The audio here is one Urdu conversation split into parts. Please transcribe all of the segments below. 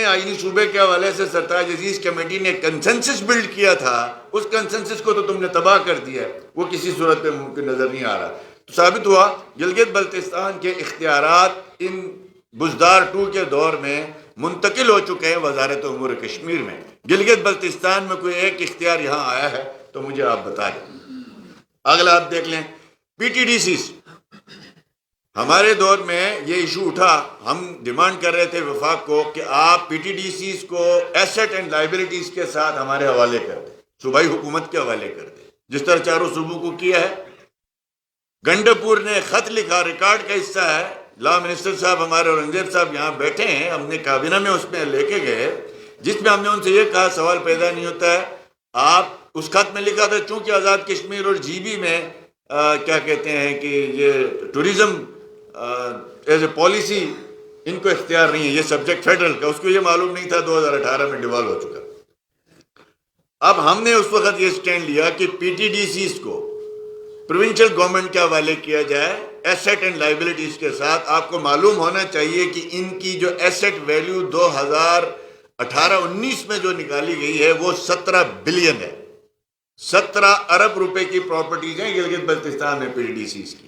آئینی صوبے کے حوالے سے سرتاج عزیز کمیٹی نے کنسنسس بلڈ کیا تھا، اس کنسنسس کو تو تم نے تباہ کر دیا ہے، وہ کسی صورت میں ممکن نظر نہیں آ رہا۔ تو ثابت ہوا گلگت بلتستان کے اختیارات ان بزدار 2 کے دور میں منتقل ہو چکے ہیں وزارت امور کشمیر میں۔ گلگت بلتستان میں کوئی ایک اختیار یہاں آیا ہے تو مجھے آپ بتائیں۔ اگلا آپ دیکھ لیں پی ٹی ڈی سیز۔ ہمارے دور میں یہ ایشو اٹھا، ہم ڈیمانڈ کر رہے تھے وفاق کو کہ آپ پی ٹی ڈی سیز کو ایسٹ اینڈ لائبلٹیز کے ساتھ ہمارے حوالے کر دیں، صوبائی حکومت کے حوالے کر دیں، جس طرح چاروں صوبوں کو کیا ہے۔ گنڈپور نے خط لکھا، ریکارڈ کا حصہ ہے، لا منسٹر صاحب ہمارے اورنگزیب صاحب یہاں بیٹھے ہیں، ہم نے کابینہ میں اس میں لے کے گئے، جس میں ہم نے ان سے یہ کہا، سوال پیدا نہیں ہوتا ہے، آپ اس خط میں لکھا تھا چونکہ آزاد کشمیر اور جی بی میں کیا کہتے ہیں کہ یہ ٹوریزم ایز اے پالیسی ان کو اختیار نہیں ہے، یہ سبجیکٹ فیڈرل کا، اس کو یہ معلوم نہیں تھا، 2018 میں ڈیوالو ہو چکا۔ اب ہم نے اس وقت یہ سٹینڈ لیا کہ پی ٹی ڈی سیز کو پروونشل گورنمنٹ کے حوالے کیا جائے ایسٹ اینڈ لائبلٹیز کے ساتھ۔ آپ کو معلوم ہونا چاہیے کہ ان کی جو ایسٹ ویلیو 2018-19 میں جو نکالی گئی ہے وہ 17 بلین ہے، 17 ارب روپے کی پراپرٹیز ہیں گلگت بلتستان میں پی ٹی ڈی سیز کی۔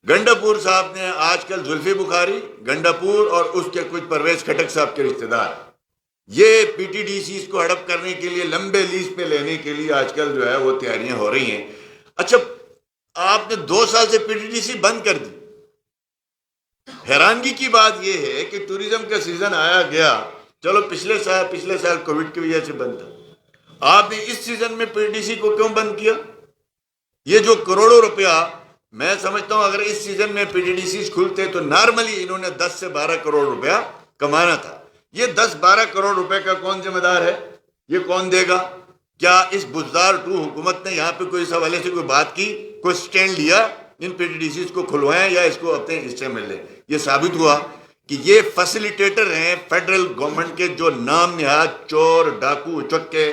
گنڈپور صاحب نے آج کل زلفی بخاری، گنڈپور اور اس کے کچھ پرویز کھٹک صاحب کے رشتہ دار، یہ پی ٹی ڈی سیز کو ہڑپ کرنے کے لیے، لمبے لیز پہ لینے کے لیے آج کل جو ہے وہ تیاریاں ہو رہی ہیں۔ اچھا، آپ نے 2 سال سے پی ٹی ڈی سی بند کر دی۔ حیرانگی کی بات یہ ہے کہ ٹوریزم کا سیزن آیا گیا، چلو پچھلے سال کووڈ کی وجہ سے بند تھا، آپ نے اس سیزن میں پی ٹی ڈی سی کو کیوں بند کیا؟ یہ جو کروڑوں روپیہ، میں سمجھتا ہوں اگر اس سیزن میں پی ٹی ڈی سیز کھلتے تو نارملی انہوں نے 10 سے 12 کروڑ روپیہ کمانا تھا۔ یہ 10-12 کروڑ روپے کا کون ذمہ دار ہے؟ یہ کون دے گا؟ کیا اس بزدار 2 حکومت نے یہاں پہ کوئی اس حوالے سے کوئی بات کی، کوئی سٹینڈ لیا ان پی ٹی ڈی سیز کو کھلوائیں یا اس کو اپنے حصے میں لیں؟ یہ ثابت ہوا کہ یہ فیسیلیٹیٹر ہیں فیڈرل گورنمنٹ کے، جو نام نہاد چور، ڈاکو، چکے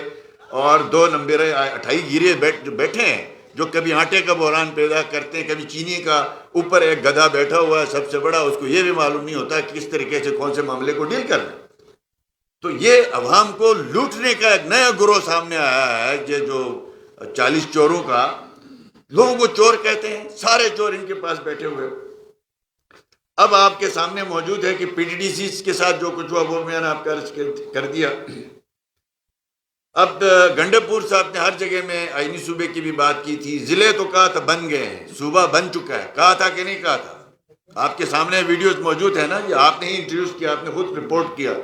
اور 2 نمبرے 28 گیرے بیٹھے ہیں، جو کبھی آٹے کا بحران پیدا کرتے ہیں، کبھی چینی کا، اوپر ایک گدھا بیٹھا ہوا ہے سب سے بڑا، اس کو یہ بھی معلوم نہیں ہوتا کہ کس طریقے سے کون سے معاملے کو ڈیل کرنا۔ تو یہ عوام کو لوٹنے کا ایک نیا گروہ سامنے آیا ہے، یہ جو 40 چوروں کا، لوگوں کو چور کہتے ہیں، سارے چور ان کے پاس بیٹھے ہوئے۔ اب آپ کے سامنے موجود ہے کہ پی ٹی ڈی سیز کے ساتھ جو کچھ ہوا وہ میں نے آپ کا عرض کر دیا۔ اب گنڈپور صاحب نے ہر جگہ میں آئینی صوبے کی بھی بات کی تھی، ضلع تو کہا تھا بن گئے ہیں، صوبہ بن چکا ہے، کہا تھا کہ نہیں کہا تھا؟ آپ کے سامنے ویڈیوز موجود ہیں نا، یہ آپ نے ہی انٹروڈیوس کیا، آپ نے خود رپورٹ کیا۔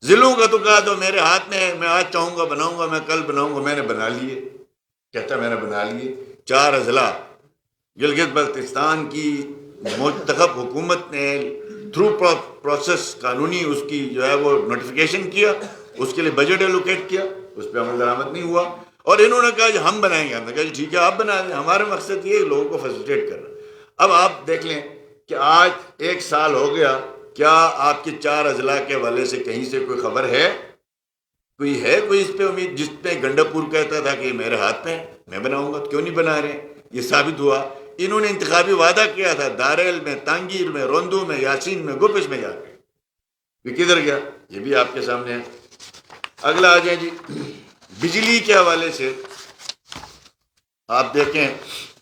ضلعوں کا تو کہا تو میرے ہاتھ میں ہے، میں آج چاہوں گا بناؤں گا، میں کل بناؤں گا، میں نے بنا لیے، کہتا میں نے بنا لیے۔ 4 اضلاع گلگت بلتستان کی منتخب حکومت نے تھرو پروسیس قانونی اس کی جو ہے وہ نوٹیفیکیشن کیا، اس کے لیے بجٹ ایلوکیٹ کیا، اس پہ عمل درآمد نہیں ہوا، اور انہوں نے کہا جی ہم بنائیں گے، ہم نے کہا جی ٹھیک ہے آپ بنا دیں، ہمارا مقصد یہ ہے لوگوں کو فیسیلیٹیٹ کرنا۔ اب آپ دیکھ لیں کہ آج 1 سال ہو گیا، کیا آپ کے 4 اضلاع کے حوالے سے کہیں سے کوئی خبر ہے؟ کوئی اس پہ امید؟ جس پہ گنڈپور کہتا تھا کہ یہ میرے ہاتھ میں ہے، میں بناؤں گا، کیوں نہیں بنا رہے؟ یہ ثابت ہوا انہوں نے انتخابی وعدہ کیا تھا داریل میں، تانگیر میں، روندو میں، یاسین میں، گپش میں جا کے، یہ کدھر گیا؟ یہ بھی آپ کے سامنے ہے۔ اگلا آ جائیں جی، بجلی کے حوالے سے آپ دیکھیں،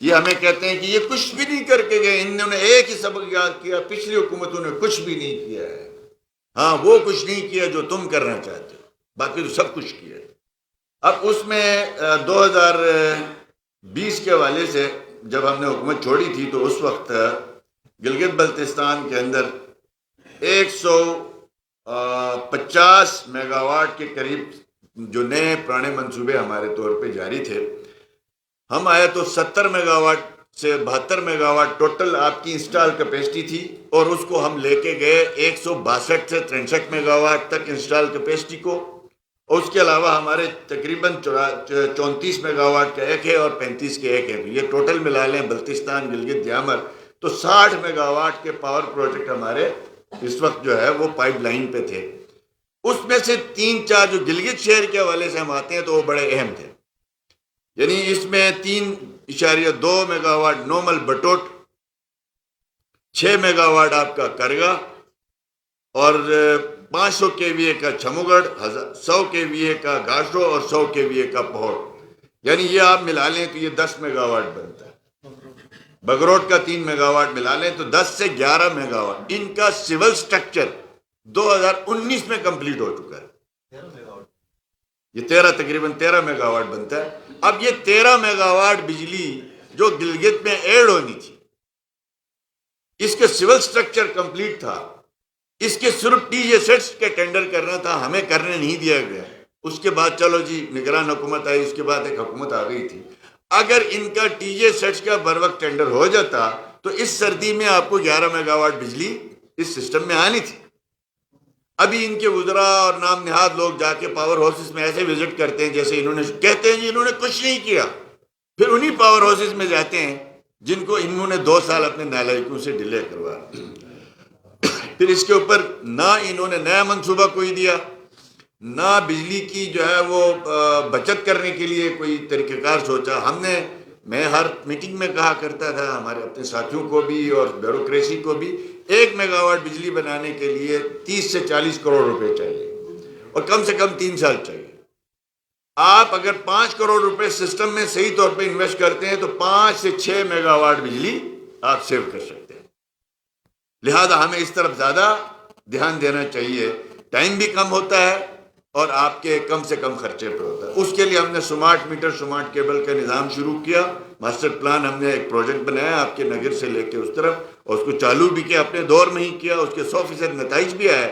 یہ ہمیں کہتے ہیں کہ یہ کچھ بھی نہیں کر کے گئے، انہوں نے ایک ہی سبق یاد کیا، پچھلی حکومتوں نے کچھ بھی نہیں کیا ہے، ہاں وہ کچھ نہیں کیا جو تم کرنا چاہتے ہو، باقی تو سب کچھ کیا ہے۔ اب اس میں 2020 کے حوالے سے جب ہم نے حکومت چھوڑی تھی تو اس وقت گلگت بلتستان کے اندر 150 میگا واٹ کے قریب جو نئے پرانے منصوبے ہمارے طور پہ جاری تھے، ہم آئے تو 70 میگا واٹ سے 72 میگا واٹ ٹوٹل آپ کی انسٹال کیپیسٹی تھی، اور اس کو ہم لے کے گئے 162 سے 63 میگا واٹ تک انسٹال کیپیسٹی کو، اور اس کے علاوہ ہمارے تقریباً 34 میگا واٹ کا ایک ہے اور 35 کے ایک ہے، یہ ٹوٹل ملا لیں بلتستان گلگت دیامر تو 60 میگا واٹ کے پاور پروجیکٹ ہمارے اس وقت جو ہے وہ پائپ لائن پہ تھے۔ اس میں سے 3-4 جو گلگت شہر کے حوالے سے ہم آتے ہیں تو وہ بڑے اہم تھے، یعنی اس میں 3.2 میگا واٹ نومل بٹوٹ، 6 میگا واٹ آپ کا کرگا، اور 500 KVA کا چھموگڑھ، 100 KVA کا گاشو اور 100 KVA کا پہوڑ، یعنی یہ آپ ملا لیں تو یہ 10 میگا واٹ بنتا ہے۔ بگروٹ کا 3 میگا واٹ ملا لیں تو 10 سے 11 میگا واٹ۔ ان کا سول سٹرکچر 2019 میں کمپلیٹ ہو چکا ہے۔ یہ تقریباً 13 میگا واٹ بنتا ہے۔ اب یہ 13 میگا واٹ بجلی جو گلگت میں ایڈ ہونی تھی، اس کے سول سٹرکچر کمپلیٹ تھا، اس کے صرف ٹی جے سیٹس کے ٹینڈر کرنا تھا، ہمیں کرنے نہیں دیا گیا۔ اس کے بعد چلو جی نگران حکومت آئی، اس کے بعد ایک حکومت آ گئی تھی۔ اگر ان کا ٹی جے سیٹس کا بر وقت ٹینڈر ہو جاتا تو اس سردی میں آپ کو 11 میگا واٹ بجلی اس سسٹم میں آنی تھی۔ ابھی ان کے وزراء اور نام نہاد لوگ جا کے پاور ہاؤسز میں ایسے وزٹ کرتے ہیں جیسے انہوں نے کہتے ہیں جی انہوں نے کچھ نہیں کیا، پھر انہی پاور ہاؤسز میں جاتے ہیں جن کو انہوں نے 2 سال اپنے نالائکوں سے ڈیلے کروا۔ پھر اس کے اوپر نہ انہوں نے نیا منصوبہ کوئی دیا، نہ بجلی کی جو ہے وہ بچت کرنے کے لیے کوئی طریقہ کار سوچا۔ میں ہر میٹنگ میں کہا کرتا تھا ہمارے اپنے ساتھیوں کو بھی اور بیوروکریسی کو بھی، 1 میگا واٹ بجلی بنانے کے لیے 30 سے 40 کروڑ روپے چاہیے اور کم سے کم 3 سال چاہیے۔ آپ اگر 5 کروڑ روپے سسٹم میں صحیح طور پہ انویسٹ کرتے ہیں تو 5 سے 6 میگا واٹ بجلی آپ سیو کر سکتے ہیں۔ لہذا ہمیں اس طرف زیادہ دھیان دینا چاہیے، ٹائم بھی کم ہوتا ہے اور آپ کے کم سے کم خرچے پہ ہوتا ہے۔ اس کے لیے ہم نے سمارٹ میٹر، سمارٹ کیبل کا نظام شروع کیا، ماسٹر پلان ہم نے ایک پروجیکٹ بنایا آپ کے نگر سے لے کے اس طرف، اور اس کو چالو بھی کیا، اپنے دور میں ہی کیا، اس کے 100% نتائج بھی آئے۔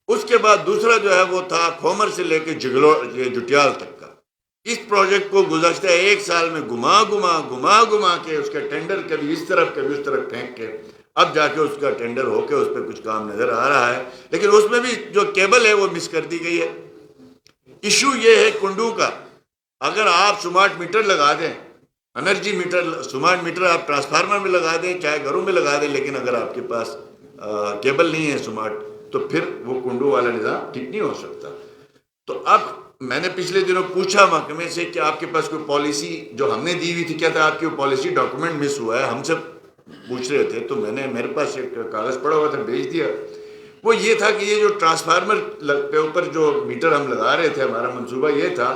اس کے بعد دوسرا جو ہے وہ تھا کھومر سے لے کے جٹیال تک کا۔ اس پروجیکٹ کو گزشتہ 1 سال میں گھما کے اس کا ٹینڈر کبھی اس طرف کبھی اس طرف پھینک کے اب جا کے اس کا ٹینڈر ہو کے اس پہ کچھ کام نظر آ رہا ہے، لیکن اس میں بھی جو کیبل ہے وہ مس کر دی گئی ہے۔ ایشو یہ ہے کنڈو کا، اگر آپ سمارٹ میٹر لگا دیں، انرجی میٹر، سمارٹ میٹر آپ ٹرانسفارمر میں لگا دیں چاہے گھروں میں لگا دیں، لیکن اگر آپ کے پاس کیبل نہیں ہے سمارٹ تو پھر وہ کنڈو والا نظام ٹھیک نہیں ہو سکتا۔ تو اب میں نے پچھلے دنوں پوچھا محکمے سے کہ آپ کے پاس کوئی پالیسی جو ہم نے دی ہوئی تھی، کیا تھا آپ کی وہ پالیسی ڈاکومنٹ مس ہوا ہے؟ ہم سے پوچھ رہے تھے تو میں نے، میرے پاس ایک کاغذ پڑا ہوا تھا، بھیج دیا۔ وہ یہ تھا کہ یہ جو ٹرانسفارمر کے اوپر جو میٹر ہم لگا رہے تھے، ہمارا منصوبہ یہ تھا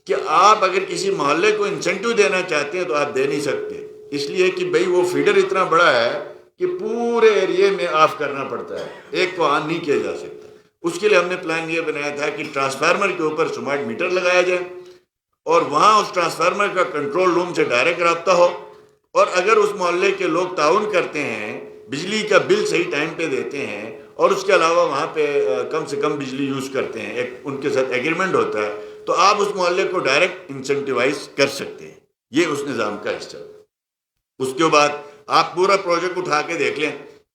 کہ آپ اگر کسی محلے کو انسینٹیو دینا چاہتے ہیں تو آپ دے نہیں سکتے، اس لیے کہ بھئی وہ فیڈر اتنا بڑا ہے کہ پورے ایریے میں آف کرنا پڑتا ہے، ایک کو آن نہیں کیا جا سکتا۔ اس کے لیے ہم نے پلان یہ بنایا تھا کہ ٹرانسفارمر کے اوپر سمارٹ میٹر لگایا جائے اور وہاں اس ٹرانسفارمر کا کنٹرول روم سے ڈائریکٹ رابطہ ہو، اور اگر اس محلے کے لوگ تعاون کرتے ہیں، بجلی کا بل صحیح ٹائم پہ دیتے ہیں اور اس کے علاوہ وہاں پہ کم سے کم بجلی یوز کرتے ہیں، ایک ان کے ساتھ ایگریمنٹ ہوتا ہے، تو آپ اس محلے کو ڈائریکٹ انسینٹیوائز کر سکتے ہیں۔ یہ اس نظام کا حصہ۔ اس کے بعد آپ پورا پروجیکٹ اٹھا کے دیکھ لیں،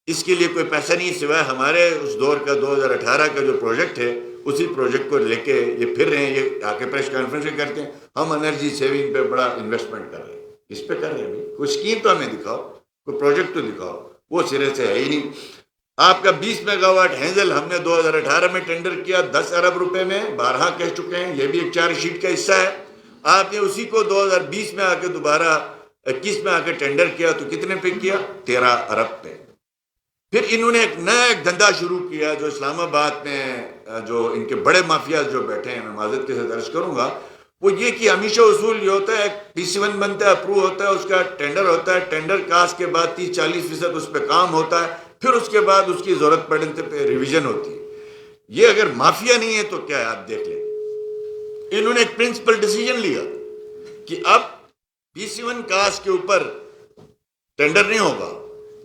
اس کے لیے کوئی پیسہ نہیں سوائے ہمارے اس دور کا 2018 کا جو پروجیکٹ ہے، اسی پروجیکٹ کو لے کے یہ پھر رہے ہیں، یہ آ کے پریس کانفرنس کرتے ہیں ہم انرجی سیونگ پہ بڑا انویسٹمنٹ کر رہے ہیں۔ اس پہ کر رہے ہیں، کوئی اسکیم تو ہمیں دکھاؤ، کوئی پروجیکٹ تو دکھاؤ، وہ سرے سے ہے ہی نہیں۔ آپ کا 20 میگا واٹ ہینزل ہم نے 2018 میں ٹینڈر کیا 10 ارب روپے میں، 12 کہہ چکے ہیں، یہ بھی ایک چارج شیٹ کا حصہ ہے۔ آپ نے اسی کو 2020 میں آ کے دوبارہ 21 میں آ کے ٹینڈر کیا تو کتنے پہ کیا؟ 13 ارب پہ۔ پھر انہوں نے ایک نیا دھندا شروع کیا جو اسلام آباد میں جو ان کے بڑے مافیاز جو بیٹھے ہیں، میں معذرت کے ساتھ عرض کروں گا، وہ یہ کہ ہمیشہ اصول یہ ہوتا ہے ایک PC1 بنتا ہے، اپروو ہوتا ہے، اس کا ٹینڈر ہوتا ہے، ٹینڈر کاس کے بعد 30-40% اس پہ کام ہوتا ہے، پھر اس کے بعد اس کی ضرورت پڑنے پہ ریویژن ہوتی ہے۔ یہ اگر مافیا نہیں ہے تو کیا ہے، آپ دیکھ لیں۔ انہوں نے ایک پرنسپل ڈیسیجن لیا کہ اب PC1 کاس کے اوپر ٹینڈر نہیں ہوگا،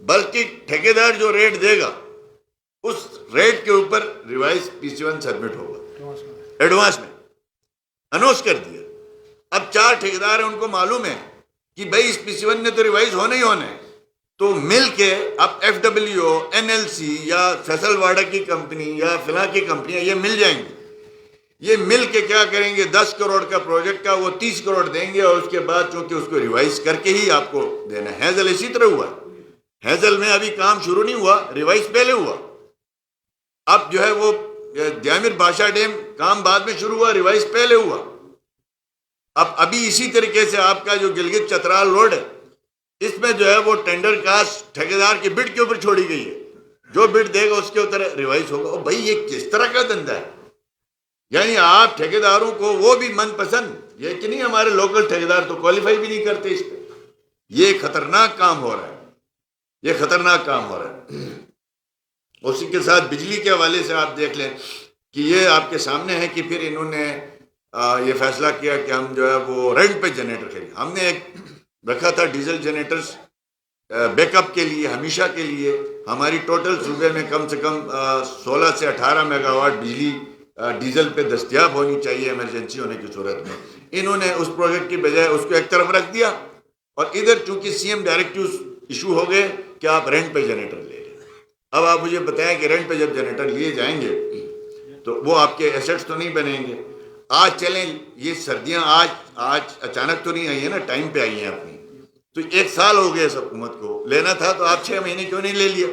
بلکہ ٹھیکیدار جو ریٹ دے گا اس ریٹ کے اوپر ریوائز PC1 سبمٹ ہوگا ایڈوانس میں، اناؤنس کر دیا۔ اب 4 ٹھیکیدار ہیں، ان کو معلوم ہے کہ بھائی اس PC1 نے تو ریوائز ہونا ہی ہونا ہے، تو مل کے اب FWO، NLC یا فیصل واڑہ کی کمپنی یا فلاں کی کمپنیاں یہ مل جائیں گے، یہ مل کے کیا کریں گے، 10 کروڑ کا پروجیکٹ کا وہ 30 کروڑ دیں گے، اور اس کے بعد چونکہ اس کو ریوائز کر کے ہی آپ کو دینا ہے۔ ہیزل اسی طرح ہوا، ہیزل میں ابھی کام شروع نہیں ہوا، ریوائز پہلے ہوا۔ اب جو ہے وہ جامر بادشاہ ڈیم کام بعد میں شروع ہوا، ریوائز پہلے ہوا۔ اب ابھی اسی طریقے سے آپ کا جو گلگت چترال روڈ ہے، اس میں جو ہے وہ ٹینڈر کاس ٹھیکیدار کے بڈ کے اوپر چھوڑی گئی ہے، جو بٹ دے گا اس کے اوپر ریوائز ہوگا. اور بھائی یہ کس طرح کا دھندا ہے؟ یعنی آپ ٹھیکیداروں کو وہ بھی من پسند، یہ کہ نہیں ہمارے لوکل ٹھیکیدار تو کوالیفائی بھی نہیں کرتے اس پہ. یہ خطرناک کام ہو رہا ہے، یہ خطرناک کام ہو رہا ہے. اسی کے ساتھ بجلی کے حوالے سے آپ دیکھ لیں کہ یہ آپ کے سامنے ہے کہ پھر انہوں نے یہ فیصلہ کیا کہ ہم جو ہے وہ رینٹ پہ جنریٹر خریدیں. ہم نے ایک رکھا تھا ڈیزل جنریٹرز بیک اپ کے لیے، ہمیشہ کے لیے. ہماری ٹوٹل صوبے میں کم سے کم 16 سے 18 میگا واٹ بجلی ڈیزل پہ دستیاب ہونی چاہیے ایمرجنسی ہونے کی صورت میں. انہوں نے اس پروجیکٹ کی بجائے اس کو ایک طرف رکھ دیا، اور ادھر چونکہ سی ایم ڈائریکٹیو ایشو ہو گئے کہ آپ رینٹ پہ جنریٹر لے لیں. اب آپ مجھے بتائیں کہ رینٹ پہ جب جنریٹر لیے جائیں گے تو وہ آپ کے ایسٹس تو نہیں بنیں گے. آج چلیں یہ سردیاں آج اچانک تو نہیں آئی ہیں نا، ٹائم پہ آئی ہیں اپنی. تو 1 سال ہو گیا اس حکومت کو، لینا تھا تو آپ 6 مہینے کیوں نہیں لے لیا؟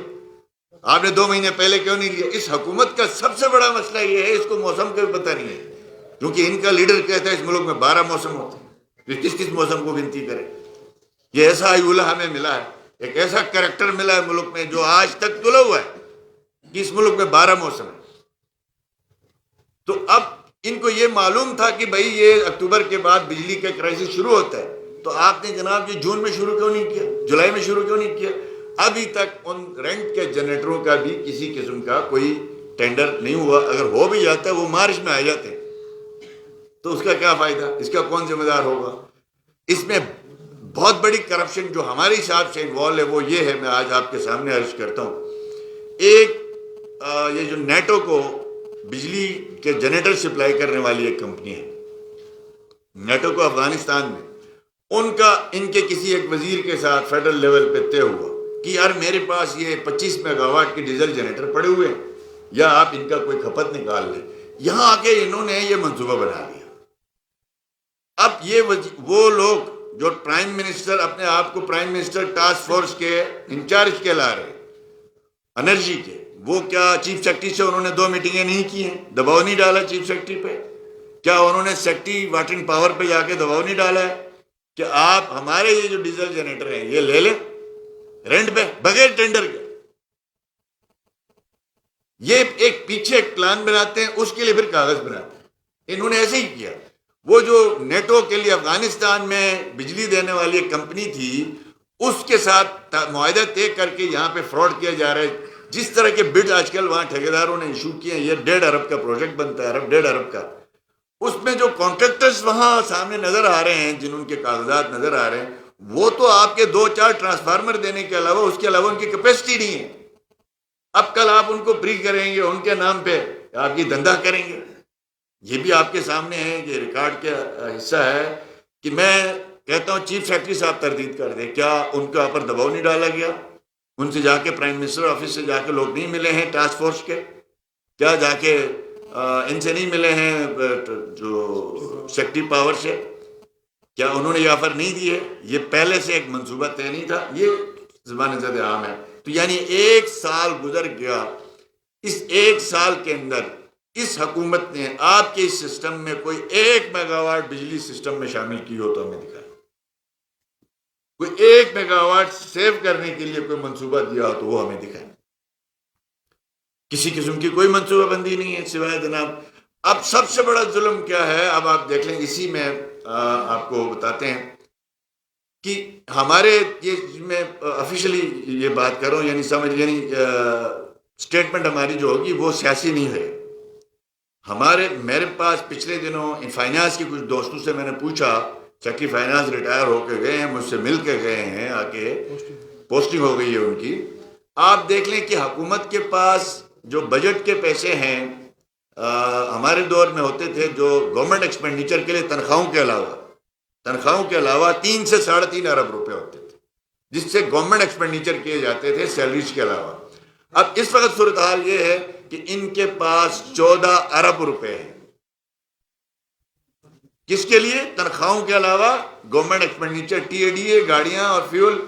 آپ نے 2 مہینے پہلے کیوں نہیں لیا؟ اس حکومت کا سب سے بڑا مسئلہ یہ ہے اس کو موسم کا بھی پتہ نہیں ہے، کیونکہ ان کا لیڈر کہتا ہے اس ملک میں 12 موسم ہوتے ہیں. پھر کس موسم کو گنتی کرے؟ یہ ایسا ایولہ ہمیں ملا ہے، ایک ایسا کریکٹر ملا ہے ملک میں جو آج تک تلا ہوا ہے کہ اس ملک میں 12 موسم ہے. تو اب ان کو یہ معلوم تھا کہ بھائی یہ اکتوبر کے بعد بجلی کا کرائسس شروع ہوتا ہے، تو آپ نے جناب یہ جون میں شروع کیوں نہیں کیا، جولائی میں شروع کیوں نہیں کیا؟ ابھی تک ان رینٹ کے جنریٹروں کا بھی کسی قسم کا کوئی ٹینڈر نہیں ہوا. اگر ہو بھی جاتا ہے وہ مارچ میں آ جاتے ہیں، تو اس کا کیا فائدہ؟ اس کا کون ذمہ دار ہوگا؟ اس میں بہت بڑی کرپشن جو ہمارے حساب سے انوالو ہے وہ یہ ہے، میں آج آپ کے سامنے عرض کرتا ہوں. ایک یہ جو نیٹو کو بجلی کے جنریٹر سپلائی کرنے والی ایک کمپنی ہے، نیٹو کو افغانستان میں، ان کے کسی ایک وزیر کے ساتھ فیڈرل لیول پہ طے ہوا کہ یار میرے پاس یہ 25 میگا واٹ کے ڈیزل جنریٹر پڑے ہوئے ہیں، یا آپ ان کا کوئی کھپت نکال لیں. یہاں آ کے انہوں نے یہ منصوبہ بنا لیا. اب یہ وہ لوگ جو پرائم منسٹر اپنے آپ کو پرائم منسٹر ٹاسک فورس کے انچارج کے لا رہے انرجی کے، وہ کیا چیف سیکرٹری سے انہوں نے 2 میٹنگیں نہیں کی ہیں؟ دباؤ نہیں ڈالا چیف سیکرٹری پہ؟ کیا انہوں نے سیکرٹری واٹرنگ پاور پہ جا کے دباؤ نہیں ڈالا ہے کہ آپ ہمارے یہ جو ڈیزل جنریٹر ہیں یہ لے لیں رینٹ پہ بغیر ٹینڈر کے؟ یہ ایک پیچھے ایک پلان بناتے ہیں، اس کے لیے پھر کاغذ بناتے ہیں. انہوں نے ایسے ہی کیا. وہ جو نیٹو کے لیے افغانستان میں بجلی دینے والی ایک کمپنی تھی، اس کے ساتھ معاہدہ طے کر کے یہاں پہ فراڈ کیا جا رہا ہے. جس طرح کے بڈ آج کل وہاں ٹھیکیداروں نے ایشو کیے ہیں، یہ 1.5 ارب کا پروجیکٹ بنتا ہے، 1.5 ارب کا. اس میں جو کانٹریکٹرز وہاں سامنے نظر آ رہے ہیں، جن ان کے کاغذات نظر آ رہے ہیں، وہ تو آپ کے 2-4 ٹرانسفارمر دینے کے علاوہ اس کے علاوہ ان کی کیپیسٹی نہیں ہے. اب کل آپ ان کو پری کریں گے، ان کے نام پہ آپ کی دھندا کریں گے. یہ بھی آپ کے سامنے ہے، یہ ریکارڈ کا حصہ ہے کہ میں کہتا ہوں چیف سیکرٹری صاحب تردید کر دیں. کیا ان کے اوپر دباؤ نہیں ڈالا گیا؟ ان سے جا کے پرائم منسٹر آفس سے جا کے لوگ نہیں ملے ہیں ٹاسک فورس کے؟ کیا جا کے ان سے نہیں ملے ہیں جو سیکرٹری پاور سے؟ کیا انہوں نے یہ آفر نہیں دیے؟ یہ پہلے سے ایک منصوبہ طے نہیں تھا؟ یہ زبان زد عام ہے. تو یعنی 1 سال گزر گیا، اس 1 سال کے اندر اس حکومت نے آپ کے اس سسٹم میں کوئی 1 میگا واٹ بجلی سسٹم میں شامل کی ہو تو ہمیں دکھائے. کوئی 1 میگا واٹ سیو کرنے کے لیے کوئی منصوبہ دیا ہو تو وہ ہمیں دکھائے. کسی قسم کی کوئی منصوبہ بندی نہیں ہے سوائے جناب. اب سب سے بڑا ظلم کیا ہے؟ اب آپ دیکھ لیں، اسی میں آپ کو بتاتے ہیں کہ ہمارے یہ میں آفیشلی یہ بات کر رہا ہوں، یعنی اسٹیٹمنٹ ہماری جو ہوگی وہ سیاسی نہیں ہے. میرے پاس پچھلے دنوں فائنانس کے کچھ دوستوں سے میں نے پوچھا، سیکرٹری فائنانس ریٹائر ہو کے گئے ہیں، مجھ سے مل کے گئے ہیں، آ کے پوسٹنگ ہو گئی ہے ان کی. آپ دیکھ لیں کہ حکومت کے پاس جو بجٹ کے پیسے ہیں، ہمارے دور میں ہوتے تھے جو گورنمنٹ ایکسپینڈیچر کے لیے تنخواہوں کے علاوہ 3 سے 3.5 ارب روپے ہوتے تھے، جس سے گورنمنٹ ایکسپینڈیچر کیے جاتے تھے سیلریز کے علاوہ. اب اس وقت صورتحال یہ ہے کہ ان کے پاس 14 ارب روپے ہیں. کس کے لیے؟ تنخواہوں کے علاوہ government expenditure, T A D A, گاڑیاں اور فیول،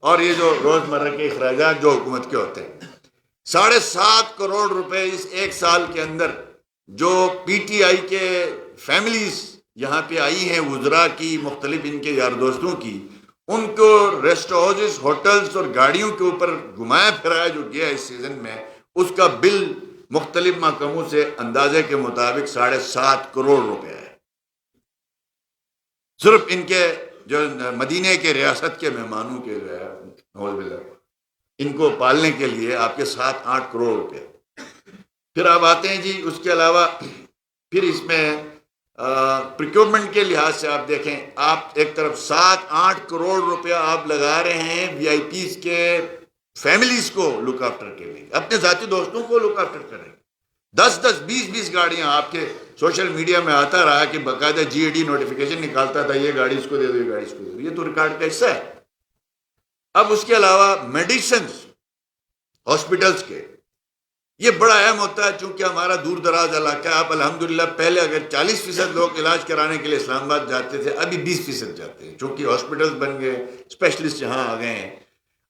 اور یہ جو روزمرہ کے اخراجات جو حکومت کے ہوتے ہیں. 7.5 کروڑ روپے اس 1 سال کے اندر جو پی ٹی آئی کے فیملیز یہاں پہ آئی ہیں، وزراء کی، مختلف ان کے یار دوستوں کی، ان کو ریسٹ ہاؤسز، ہوٹلز اور گاڑیوں کے اوپر گھمایا پھرایا جو گیا اس سیزن میں، اس کا بل مختلف محکموں سے اندازے کے مطابق 7.5 کروڑ روپے ہے۔ صرف ان کے جو مدینہ کے ریاست کے مہمانوں کے جو ہے نعوذ باللہ ان کو پالنے کے لیے آپ کے 7-8 کروڑ روپے۔ پھر آپ آتے ہیں جی اس کے علاوہ پھر اس میں پریکیورمنٹ کے لحاظ سے آپ دیکھیں، آپ ایک طرف 7-8 کروڑ روپیہ آپ لگا رہے ہیں وی آئی پیز کے فیملیز کو لک آفٹر کے لیے، اپنے ذاتی دوستوں کو لک آفٹر کریں۔ 10-10 20-20 گاڑیاں آپ کے سوشل میڈیا میں آتا رہا کہ باقاعدہ جی اے ڈی نوٹیفیکیشن نکالتا تھا، یہ گاڑی اس کو دے دو، یہ گاڑی اس کو دے دو، یہ تو ریکارڈ کا حصہ ہے۔ اب اس کے علاوہ میڈیسنز ہاسپٹلز کے، یہ بڑا اہم ہوتا ہے چونکہ ہمارا دور دراز علاقہ ہے۔ آپ الحمدللہ پہلے اگر 40% لوگ علاج کرانے کے لیے اسلام آباد جاتے تھے، ابھی 20% جاتے ہیں چونکہ ہاسپٹلز بن گئے، اسپیشلسٹ یہاں آ گئے ہیں۔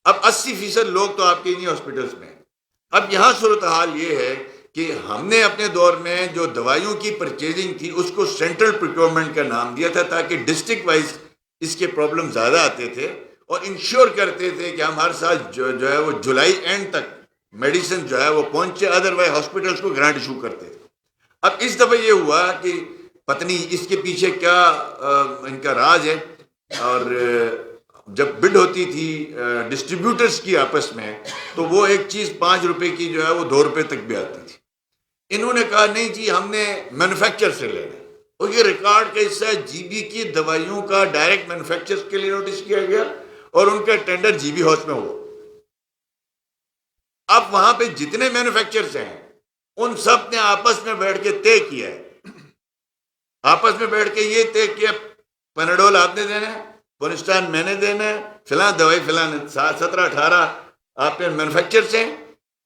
اب 80% لوگ تو آپ کے انہی ہاسپٹلز میں ہیں۔ اب یہاں صورتحال یہ ہے کہ ہم نے اپنے دور میں جو دوائیوں کی پرچیزنگ تھی اس کو سینٹرل پریکیورمنٹ کا نام دیا تھا تاکہ ڈسٹرکٹ وائز اس کے پرابلم زیادہ آتے تھے، اور انشور کرتے تھے کہ ہم ہر سال جو ہے وہ جولائی اینڈ تک میڈیسن جو ہے وہ پہنچے، ادروائز ہاسپٹلس کو گرانٹ ایشو کرتے تھے۔ اب اس دفعہ یہ ہوا کہ پتہ نہیں اس کے پیچھے کیا ان کا راز ہے، اور جب بڈ ہوتی تھی ڈسٹریبیوٹرز کی آپس میں تو وہ ایک چیز 5 روپے کی جو ہے وہ 2 روپے تک بھی آتی تھی۔ انہوں نے کہا نہیں جی ہم نے مینوفیکچر سے لینا، اور یہ ریکارڈ کا حصہ ہے۔ جی بی کی دوائیوں کا ڈائریکٹ مینوفیکچر کے لیے نوٹس کیا گیا اور ان کا ٹینڈر جی بی ہاؤس میں ہوا۔ اب وہاں پہ جتنے مینوفیکچرز ہیں ان سب نے آپس میں بیٹھ کے طے کیا ہے، آپس میں بیٹھ کے یہ طے کیا پیناڈول آپ نے دینا ہے، پونسٹان میں نے دینا ہے، فلاں دوائی فلاں 17-18 آپ نے مینوفیکچرز ہیں،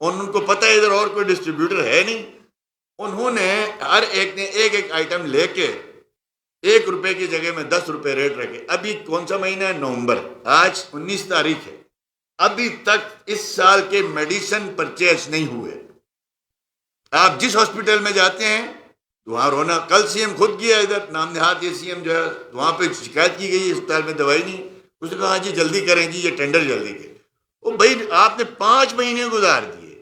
ان کو پتہ ہے ادھر اور کوئی ڈسٹریبیوٹر ہے نہیں۔ انہوں نے ہر ایک نے ایک ایک آئٹم لے کے 1 روپے کی جگہ میں 10 روپے ریٹ رکھے۔ ابھی کون سا مہینہ ہے؟ نومبر، آج 19 تاریخ ہے، ابھی تک اس سال کے میڈیسن پرچیز نہیں ہوئے۔ آپ جس ہاسپٹل میں جاتے ہیں وہاں رونا، کل سی ایم خود گیا ادھر نام نہاد یہ سی ایم جو ہے، وہاں پہ شکایت کی گئی اسپتال میں دوائی نہیں، اس نے کہا جی جلدی کریں جی یہ ٹینڈر جلدی کریں۔ وہ بھائی آپ نے 5 مہینے گزار دیے،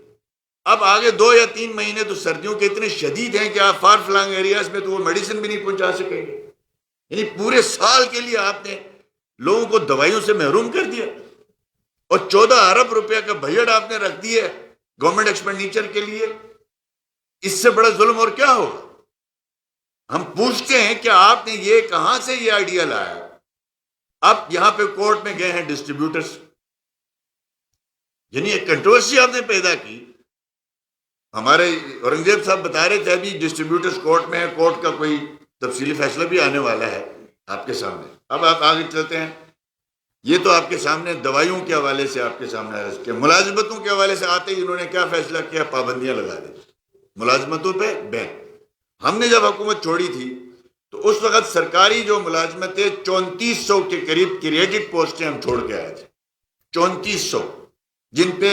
اب آگے 2 یا 3 مہینے تو سردیوں کے اتنے شدید ہیں کہ آپ فار فلانگ ایریاز میں تو وہ میڈیسن بھی نہیں پہنچا سکیں گے۔ یعنی پورے سال کے لیے آپ نے لوگوں کو دوائیوں سے محروم کر دیا، اور 14 ارب روپے کا بجٹ آپ نے رکھ دیا گورنمنٹ ایکسپینڈیچر کے لیے۔ اس سے بڑا ظلم اور کیا ہوگا؟ ہم پوچھتے ہیں کہ آپ نے یہ کہاں سے یہ آئیڈیا لایا؟ اب یہاں پہ کورٹ میں گئے ہیں ڈسٹریبیوٹرز، یعنی ایک کنٹروورسی آپ نے پیدا کی۔ ہمارے اورنگزیب صاحب بتا رہے تھے ابھی ڈسٹریبیوٹرز کورٹ میں ہے، کورٹ کا کوئی تفصیلی فیصلہ بھی آنے والا ہے آپ کے سامنے۔ اب آپ آگے چلتے ہیں، یہ تو آپ کے سامنے دوائیوں کے حوالے سے آپ کے سامنے عرض کیا۔ ملازمتوں کے حوالے سے آتے ہی انہوں نے کیا فیصلہ کیا؟ پابندیاں لگا دی ملازمتوں پہ، بین۔ ہم نے جب حکومت چھوڑی تھی تو اس وقت سرکاری جو ملازمتیں 3400 کے قریب کریڈٹ پوسٹیں ہم چھوڑ کے آئے تھے، 3400، جن پہ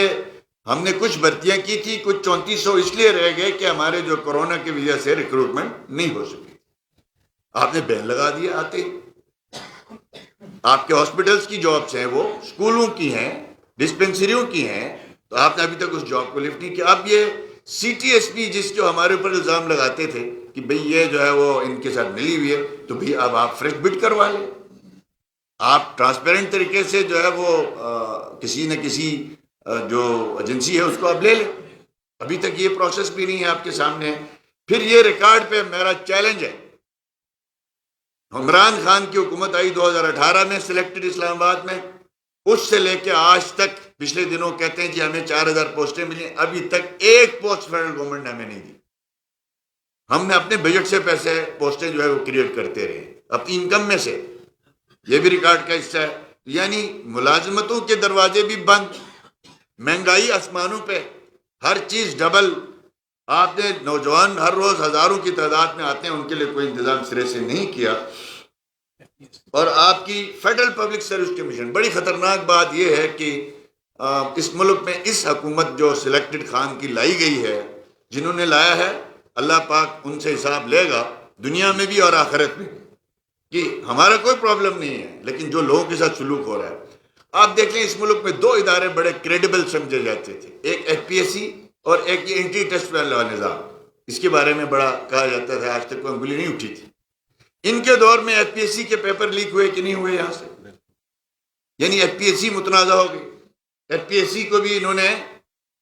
ہم نے کچھ بھرتیاں کی تھی، کچھ 3400 اس لیے رہ گئے کہ ہمارے جو کورونا کی وجہ سے ریکروٹمنٹ نہیں ہو سکی۔ آپ نے بین لگا دیا آتے ہی۔ آپ کے ہاسپٹلز کی جابس ہیں وہ اسکولوں کی ہیں، ڈسپنسریوں کی ہیں، تو آپ نے ابھی تک اس جاب کو لفٹ نہیں کیا۔ اب یہ سی ٹی ایس پی جس کے ہمارے اوپر الزام لگاتے تھے کہ بھئی یہ جو ہے وہ ان کے ساتھ ملی ہوئی ہے، تو بھئی اب آپ فریش بڈ کروا لیں، آپ ٹرانسپیرنٹ طریقے سے جو ہے وہ کسی نہ کسی جو ایجنسی ہے اس کو آپ لے لیں۔ ابھی تک یہ پروسیس بھی نہیں ہے آپ کے سامنے ہے۔ پھر یہ ریکارڈ پہ میرا چیلنج ہے، عمران خان کی حکومت آئی 2018 میں سلیکٹڈ اسلام آباد میں، اس سے لے کے آج تک پچھلے دنوں کہتے ہیں جی ہمیں 4000 پوسٹیں ملی، ابھی تک ایک پوسٹ فیڈرل گورنمنٹ نے ہمیں نہیں دی۔ ہم نے اپنے بجٹ سے پیسے پوسٹیں جو ہے وہ کریٹ کرتے رہے اپنی انکم میں سے، یہ بھی ریکارڈ کا حصہ ہے۔ یعنی ملازمتوں کے دروازے بھی بند، مہنگائی آسمانوں پہ، ہر چیز ڈبل۔ آپ نے نوجوان ہر روز ہزاروں کی تعداد میں آتے ہیں، ان کے لیے کوئی انتظام سرے سے نہیں کیا۔ اور آپ کی فیڈرل پبلک سروس کمیشن، بڑی خطرناک بات یہ ہے کہ اس ملک میں اس حکومت جو سلیکٹڈ خان کی لائی گئی ہے، جنہوں نے لایا ہے اللہ پاک ان سے حساب لے گا دنیا میں بھی اور آخرت میں، کہ ہمارا کوئی پرابلم نہیں ہے، لیکن جو لوگوں کے ساتھ سلوک ہو رہا ہے. آپ دیکھ لیں اس ملک میں 2 ادارے بڑے کریڈیبل سمجھے جاتے تھے، ایک ایف پی ایس سی اور ایک یہ اینٹی ٹرسٹ والا نظام. اس کے بارے میں بڑا کہا جاتا تھا، آج تک کوئی انگلی نہیں اٹھی تھی. ان کے دور میں ایف پی ایس سی کے پیپر لیک ہوئے کہ نہیں ہوئے یہاں سے؟ یعنی ایف پی ایس سی متنازع ہو گئی. ایف پی ایس سی کو بھی انہوں نے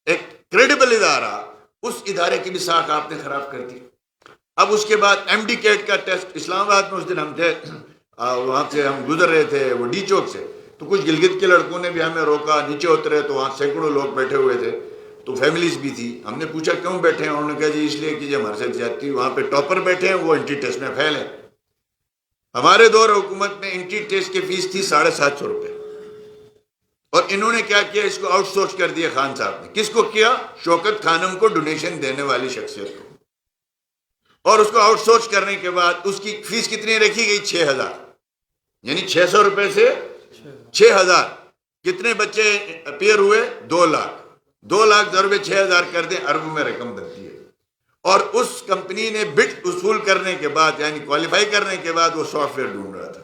ایک کریڈیبل ادارہ، اس ادارے کی بھی ساکھ آپ نے خراب کر دی. اب اس کے بعد ایم ڈی کیٹ کا ٹیسٹ اسلام آباد میں اس دن ہم تھے، وہاں سے ہم گزر رہے تھے وہ ڈی چوک سے، تو کچھ گلگت کے لڑکوں نے بھی ہمیں روکا، نیچے اترے تو وہاں سینکڑوں لوگ بیٹھے ہوئے تھے، تو فیملیز بھی تھی. ہم نے پوچھا کیوں بیٹھے ہیں؟ انہوں نے کہا جی اس لیے کہ جی ہمارے ساتھ زیادتی، وہاں پہ ٹاپر بیٹھے ہیں وہ اینٹی ٹیسٹ میں فیل ہیں. ہمارے دور حکومت میں اینٹی ٹیسٹ کی فیس تھی 750 روپے، اور انہوں نے کیا کیا؟ اس کو آؤٹ سورس کر دیا خان صاحب نے. کس کو کیا؟ شوکت خانم کو، ڈونیشن دینے والی شخصیت کو. اور اس کو آؤٹ سورس کرنے کے بعد اس کی فیس کتنی رکھی گئی؟ 6000. یعنی 600 روپے سے 6000. کتنے بچے اپیئر ہوئے؟ 2 لاکھ. 2 لاکھ ضرب 6000 کر دیں، ارب میں رقم بنتی ہے. اور اس کمپنی نے بٹ وصول کرنے کے بعد، یعنی کوالیفائی کرنے کے بعد، وہ سافٹ ویئر ڈھونڈ رہا تھا.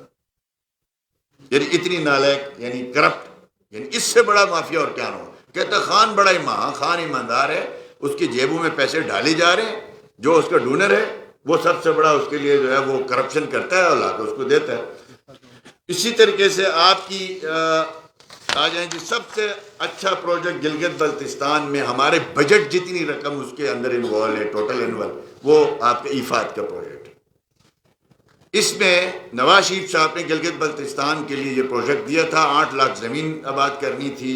یعنی اتنی نالائق، یعنی کرپٹ، یعنی اس سے بڑا مافیا اور کیا نہ ہو. کہتا خان بڑا خان ایماندار ہے، اس کی جیبوں میں پیسے ڈالے جا رہے ہیں، جو اس کا ڈونر ہے وہ سب سے بڑا اس کے لیے جو ہے وہ کرپشن کرتا ہے اور لا کے اس کو دیتا ہے. اسی طریقے سے آپ کی آ جائیں جی سب سے اچھا پروجیکٹ گلگت بلتستان میں ہمارے بجٹ جتنی رقم اس کے اندر انوالو ہے ٹوٹل انوالو، وہ آپ کے ایفات کا پروجیکٹ ہے. اس میں نواز شریف صاحب نے گلگت بلتستان کے لیے یہ پروجیکٹ دیا تھا. 8 لاکھ زمین آباد کرنی تھی،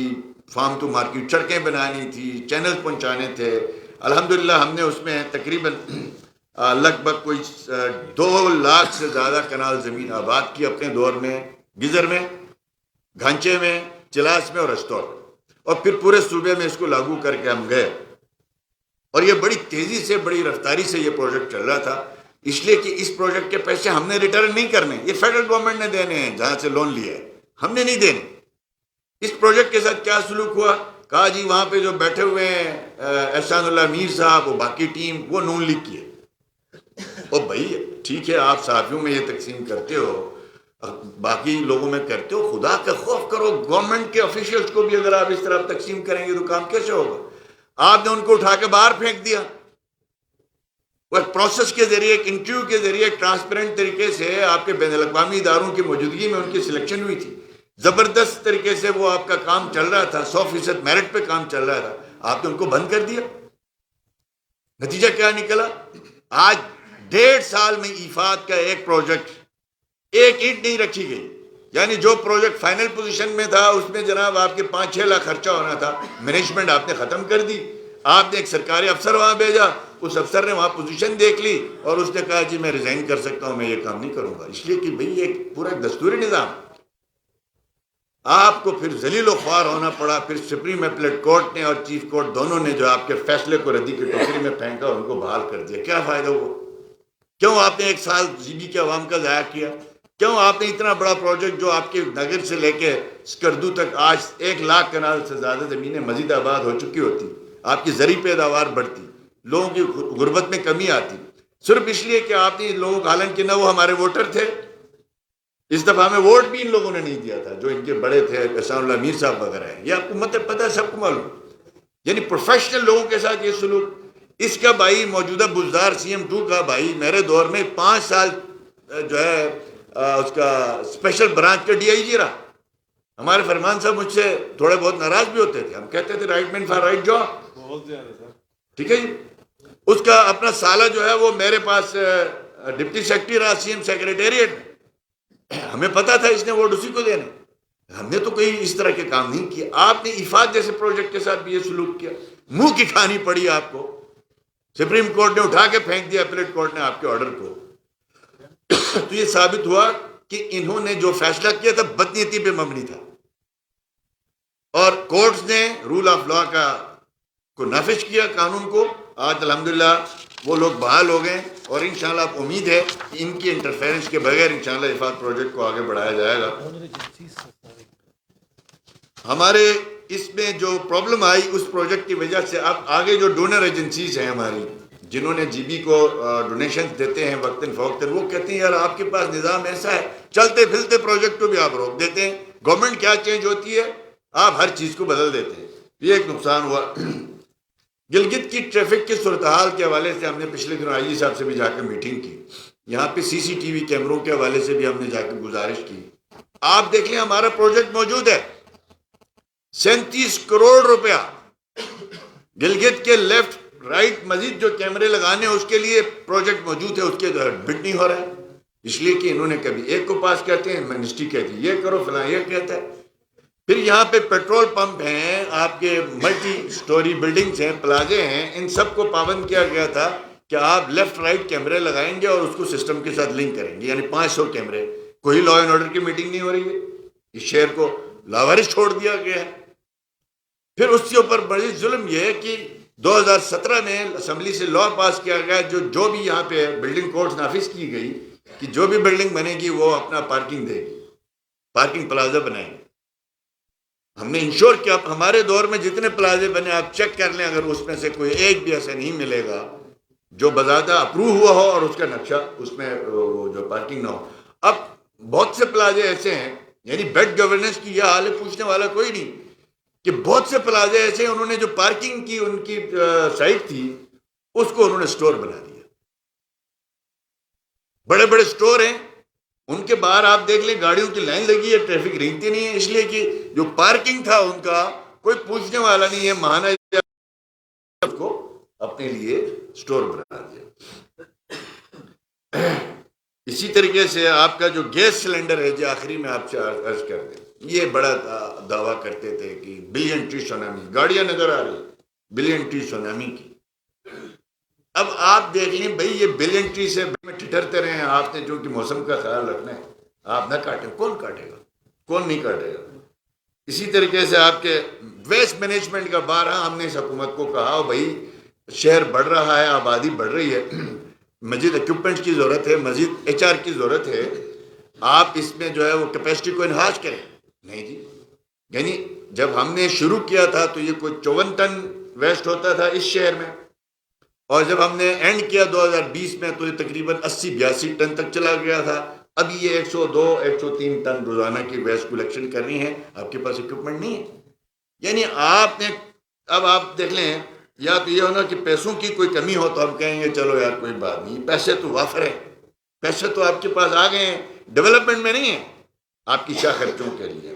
فارم ٹو مارکیٹ سڑکیں بنانی تھی، چینل پہنچانے تھے. الحمدللہ ہم نے اس میں تقریباً لگ بھگ کوئی 2 لاکھ سے زیادہ کنال زمین آباد کی اپنے دور میں، گزر میں، گھانچے میں، چلاس میں اور رستور میں. اور پھر پورے صوبے میں اس کو لاگو کر کے ہم گئے. اور یہ بڑی تیزی سے، بڑی رفتاری سے یہ پروجیکٹ چل رہا تھا، اس لیے کہ اس پروجیکٹ کے پیسے ہم نے ریٹرن نہیں کرنے، یہ فیڈرل گورنمنٹ نے دینے ہیں جہاں سے لون لیا ہے، ہم نے نہیں دینے. اس پروجیکٹ کے ساتھ کیا سلوک ہوا؟ کہا جی وہاں پہ جو بیٹھے ہوئے ہیں احسان اللہ میر صاحب، وہ باقی ٹیم، وہ نون لیگ کی ہے. اور بھائی ٹھیک ہے آپ صحافیوں میں یہ تقسیم کرتے ہو، باقی لوگوں میں کرتے ہو، خدا کا خوف کرو. گورنمنٹ کے آفیشلز کو بھی اگر آپ اس طرح تقسیم کریں گے تو کام کیسے ہوگا؟ آپ نے ان کو اٹھا کے باہر پھینک دیا. وہ ایک پروسیس کے ذریعے، ایک انٹرویو کے ذریعے، ایک ٹرانسپیرنٹ طریقے سے آپ کے بین الاقوامی اداروں کی موجودگی میں ان کی سلیکشن ہوئی تھی. زبردست طریقے سے وہ آپ کا کام چل رہا تھا، 100% میرٹ پہ کام چل رہا تھا. آپ نے ان کو بند کر دیا. نتیجہ کیا نکلا؟ آج 1.5 سال میں ایفات کا ایک پروجیکٹ، ایک اینٹ نہیں رکھی گئی. یعنی جو پروجیکٹ فائنل پوزیشن میں تھا اس میں جناب آپ کے 5-6 لاکھ خرچہ ہونا تھا، مینجمنٹ آپ نے ختم کر دی. آپ نے ایک سرکاری افسر وہاں بھیجا، اس افسر نے وہاں پوزیشن دیکھ لی اور اس نے کہا جی میں ریزائن کر سکتا ہوں، میں یہ کام نہیں کروں گا. اس لیے کہ بھئی ایک پورا دستوری نظام. آپ کو پھر ذلیل و خوار ہونا پڑا. پھر سپریم اپیلیٹ کورٹ نے اور چیف کورٹ دونوں نے جو آپ کے فیصلے کو ردی کی ٹوکری میں پھینکا اور ان کو بحال کر دیا. کیا فائدہ ہوا؟ کیوں آپ نے 1 سال جی بی کے عوام کا ضائع کیا؟ کیوں آپ نے اتنا بڑا پروجیکٹ جو آپ کے نگر سے لے کے سکردو تک آج 1 لاکھ کنال سے زیادہ زمینیں مزید آباد ہو چکی ہوتی، آپ کی زرعی پیداوار بڑھتی، لوگوں کی غربت میں کمی آتی، صرف اس لیے کہ آپ نے لوگوں کو، حالانکہ نہ وہ ہمارے ووٹر تھے، اس دفعہ ہمیں ووٹ بھی ان لوگوں نے نہیں دیا تھا جو ان کے بڑے تھے، احسان اللہ میر صاحب وغیرہ ہیں. یہ آپ کو مطلب پتہ ہے، سب کو معلوم. یعنی پروفیشنل لوگوں کے ساتھ یہ سلوک. اس کا بھائی موجودہ بزدار CM2 کا بھائی میرے دور میں 5 سال جو ہے اس کا اسپیشل برانچ کا DIG رہا. ہمارے فرمان صاحب مجھ سے تھوڑے بہت ناراض بھی ہوتے تھے. ہم کہتے تھے right man for right job. بہت زیادہ سر. ٹھیک ہے جی. اس کا اپنا سالہ جو ہے وہ میرے پاس ڈپٹی سیکرٹری رہا CM سیکریٹریٹ. ہمیں پتا تھا اس نے ووٹ اسی کو دینے. ہم نے تو کوئی اس طرح کے کام نہیں کیا. آپ نے ایفات جیسے پروجیکٹ کے ساتھ بھی یہ سلوک کیا. منہ کی کھانی پڑی آپ کو. سپریم کورٹ نے اٹھا کے پھینک دیا، اپیلیٹ کورٹ نے آپ کے آرڈر کو. تو یہ ثابت ہوا کہ انہوں نے جو فیصلہ کیا تھا بدنیتی پہ مبنی تھا، اور کورٹس نے رول آف لا کو نافذ کیا، قانون کو. آج الحمدللہ وہ لوگ بحال ہو گئے اور انشاءاللہ امید ہے کہ ان کی انٹرفیرنس کے بغیر انشاءاللہ ایفات پروجیکٹ کو آگے بڑھایا جائے گا. ہمارے اس میں جو پرابلم آئی اس پروجیکٹ کی وجہ سے اب آگے جو ڈونر ایجنسیز ہیں ہماری، جنہوں نے جی بی کو ڈونیشنز دیتے ہیں وقتاً فوقتاً، وہ کہتے ہیں یار آپ کے پاس نظام ایسا ہے، چلتے پھلتے پروجیکٹ کو بھی آپ روک دیتے ہیں، گورنمنٹ کیا چینج ہوتی ہے آپ ہر چیز کو بدل دیتے ہیں، یہ ایک نقصان ہوا۔ گلگت کی ٹریفک کی صورتحال کے حوالے سے ہم نے پچھلے دنوں آئی جی صاحب سے بھی جا کے میٹنگ کی، یہاں پہ سی سی ٹی وی کیمروں کے حوالے سے بھی ہم نے جا کے گزارش کی۔ آپ دیکھ لیں ہمارا پروجیکٹ موجود ہے، 37 کروڑ روپیہ گلگت کے لیفٹ رائٹ مزید جو کیمرے لگانے ہیں اس کے لیے پروجیکٹ موجود ہے، اس کے بٹ نہیں ہو رہا ہے، اس لیے کہ انہوں نے کبھی ایک کو پاس کہتے ہیں، منسٹری کہتی ہے یہ کرو، فلاں یہ کہتا ہے۔ پھر یہاں پہ پیٹرول پمپ ہیں، آپ کے ملٹی سٹوری بلڈنگز ہیں، پلازے ہیں، ان سب کو پابند کیا گیا تھا کہ آپ لیفٹ رائٹ کیمرے لگائیں گے اور اس کو سسٹم کے ساتھ لنک کریں گے، یعنی 500 کیمرے۔ کوئی لا اینڈ آرڈر کی میٹنگ نہیں ہو رہی ہے، اس شہر کو لاوارث چھوڑ دیا گیا ہے۔ پھر اس کے اوپر بڑی ظلم یہ ہے کہ 2017 میں اسمبلی سے لا پاس کیا گیا، جو بھی یہاں پہ بلڈنگ کوڈز نافذ کی گئی کہ جو بھی بلڈنگ بنے گی وہ اپنا پارکنگ دے گی، پارکنگ پلازا بنائیں گے۔ ہم نے انشور کیا ہمارے دور میں جتنے پلازے بنے آپ چیک کر لیں، اگر اس میں سے کوئی ایک بھی ایسا نہیں ملے گا جو باضابطہ اپروو ہوا ہو اور اس کا نقشہ اس میں جو پارکنگ نہ ہو۔ اب بہت سے پلازے ایسے ہیں، یعنی بیڈ گورننس کی یہ حال ہے، پوچھنے والا کوئی نہیں، کہ بہت سے پلازے ایسے ہیں انہوں نے جو پارکنگ کی ان کی سائٹ تھی اس کو انہوں نے سٹور بنا دیا۔ بڑے بڑے سٹور ہیں، ان کے باہر آپ دیکھ لیں گاڑیوں کی لائن لگی ہے، ٹریفک رینگتی نہیں ہے، اس لیے کہ جو پارکنگ تھا ان کا کوئی پوچھنے والا نہیں ہے، مہانہ کو اپنے لیے سٹور بنا دیا۔ اسی طریقے سے آپ کا جو گیس سلنڈر ہے، جو آخری میں آپ سے عرض کر دیں، یہ بڑا دعویٰ کرتے تھے کہ بلین ٹری سونامی، گاڑیاں نظر آ رہی بلین ٹری سونامی کی۔ اب آپ دیکھ لیں بھائی یہ بلین ٹری سے ٹھٹرتے رہے ہیں، آپ نے جو کہ موسم کا خیال رکھنا ہے، آپ نہ کاٹیں، کون کاٹے گا، کون نہیں کاٹے گا۔ اسی طریقے سے آپ کے ویسٹ مینجمنٹ کا بارہ ہم نے اس حکومت کو کہا بھائی شہر بڑھ رہا ہے، آبادی بڑھ رہی ہے، مزید اکوپمنٹ کی ضرورت ہے، مزید ایچ آر کی ضرورت ہے، آپ اس میں جو ہے وہ کیپیسٹی کو انہانس کریں۔ نہیں جی، یعنی جب ہم نے شروع کیا تھا تو یہ کوئی 54 ٹن ویسٹ ہوتا تھا اس شہر میں، اور جب ہم نے اینڈ کیا 2020 میں تو یہ تقریباً 80-82 ٹن تک چلا گیا تھا۔ اب یہ 102-103 ٹن روزانہ کی ویسٹ کلیکشن کرنی ہے، آپ کے پاس اکوپمنٹ نہیں ہے۔ یعنی آپ نے اب آپ دیکھ لیں، یا تو یہ ہونا کہ پیسوں کی کوئی کمی ہو تو ہم کہیں گے چلو یار کوئی بات نہیں، پیسے تو وافر ہیں، پیسے تو آپ کے پاس آ گئے ہیں، ڈیولپمنٹ میں نہیں ہے، آپ کی شاہ خرچوں کے لیے۔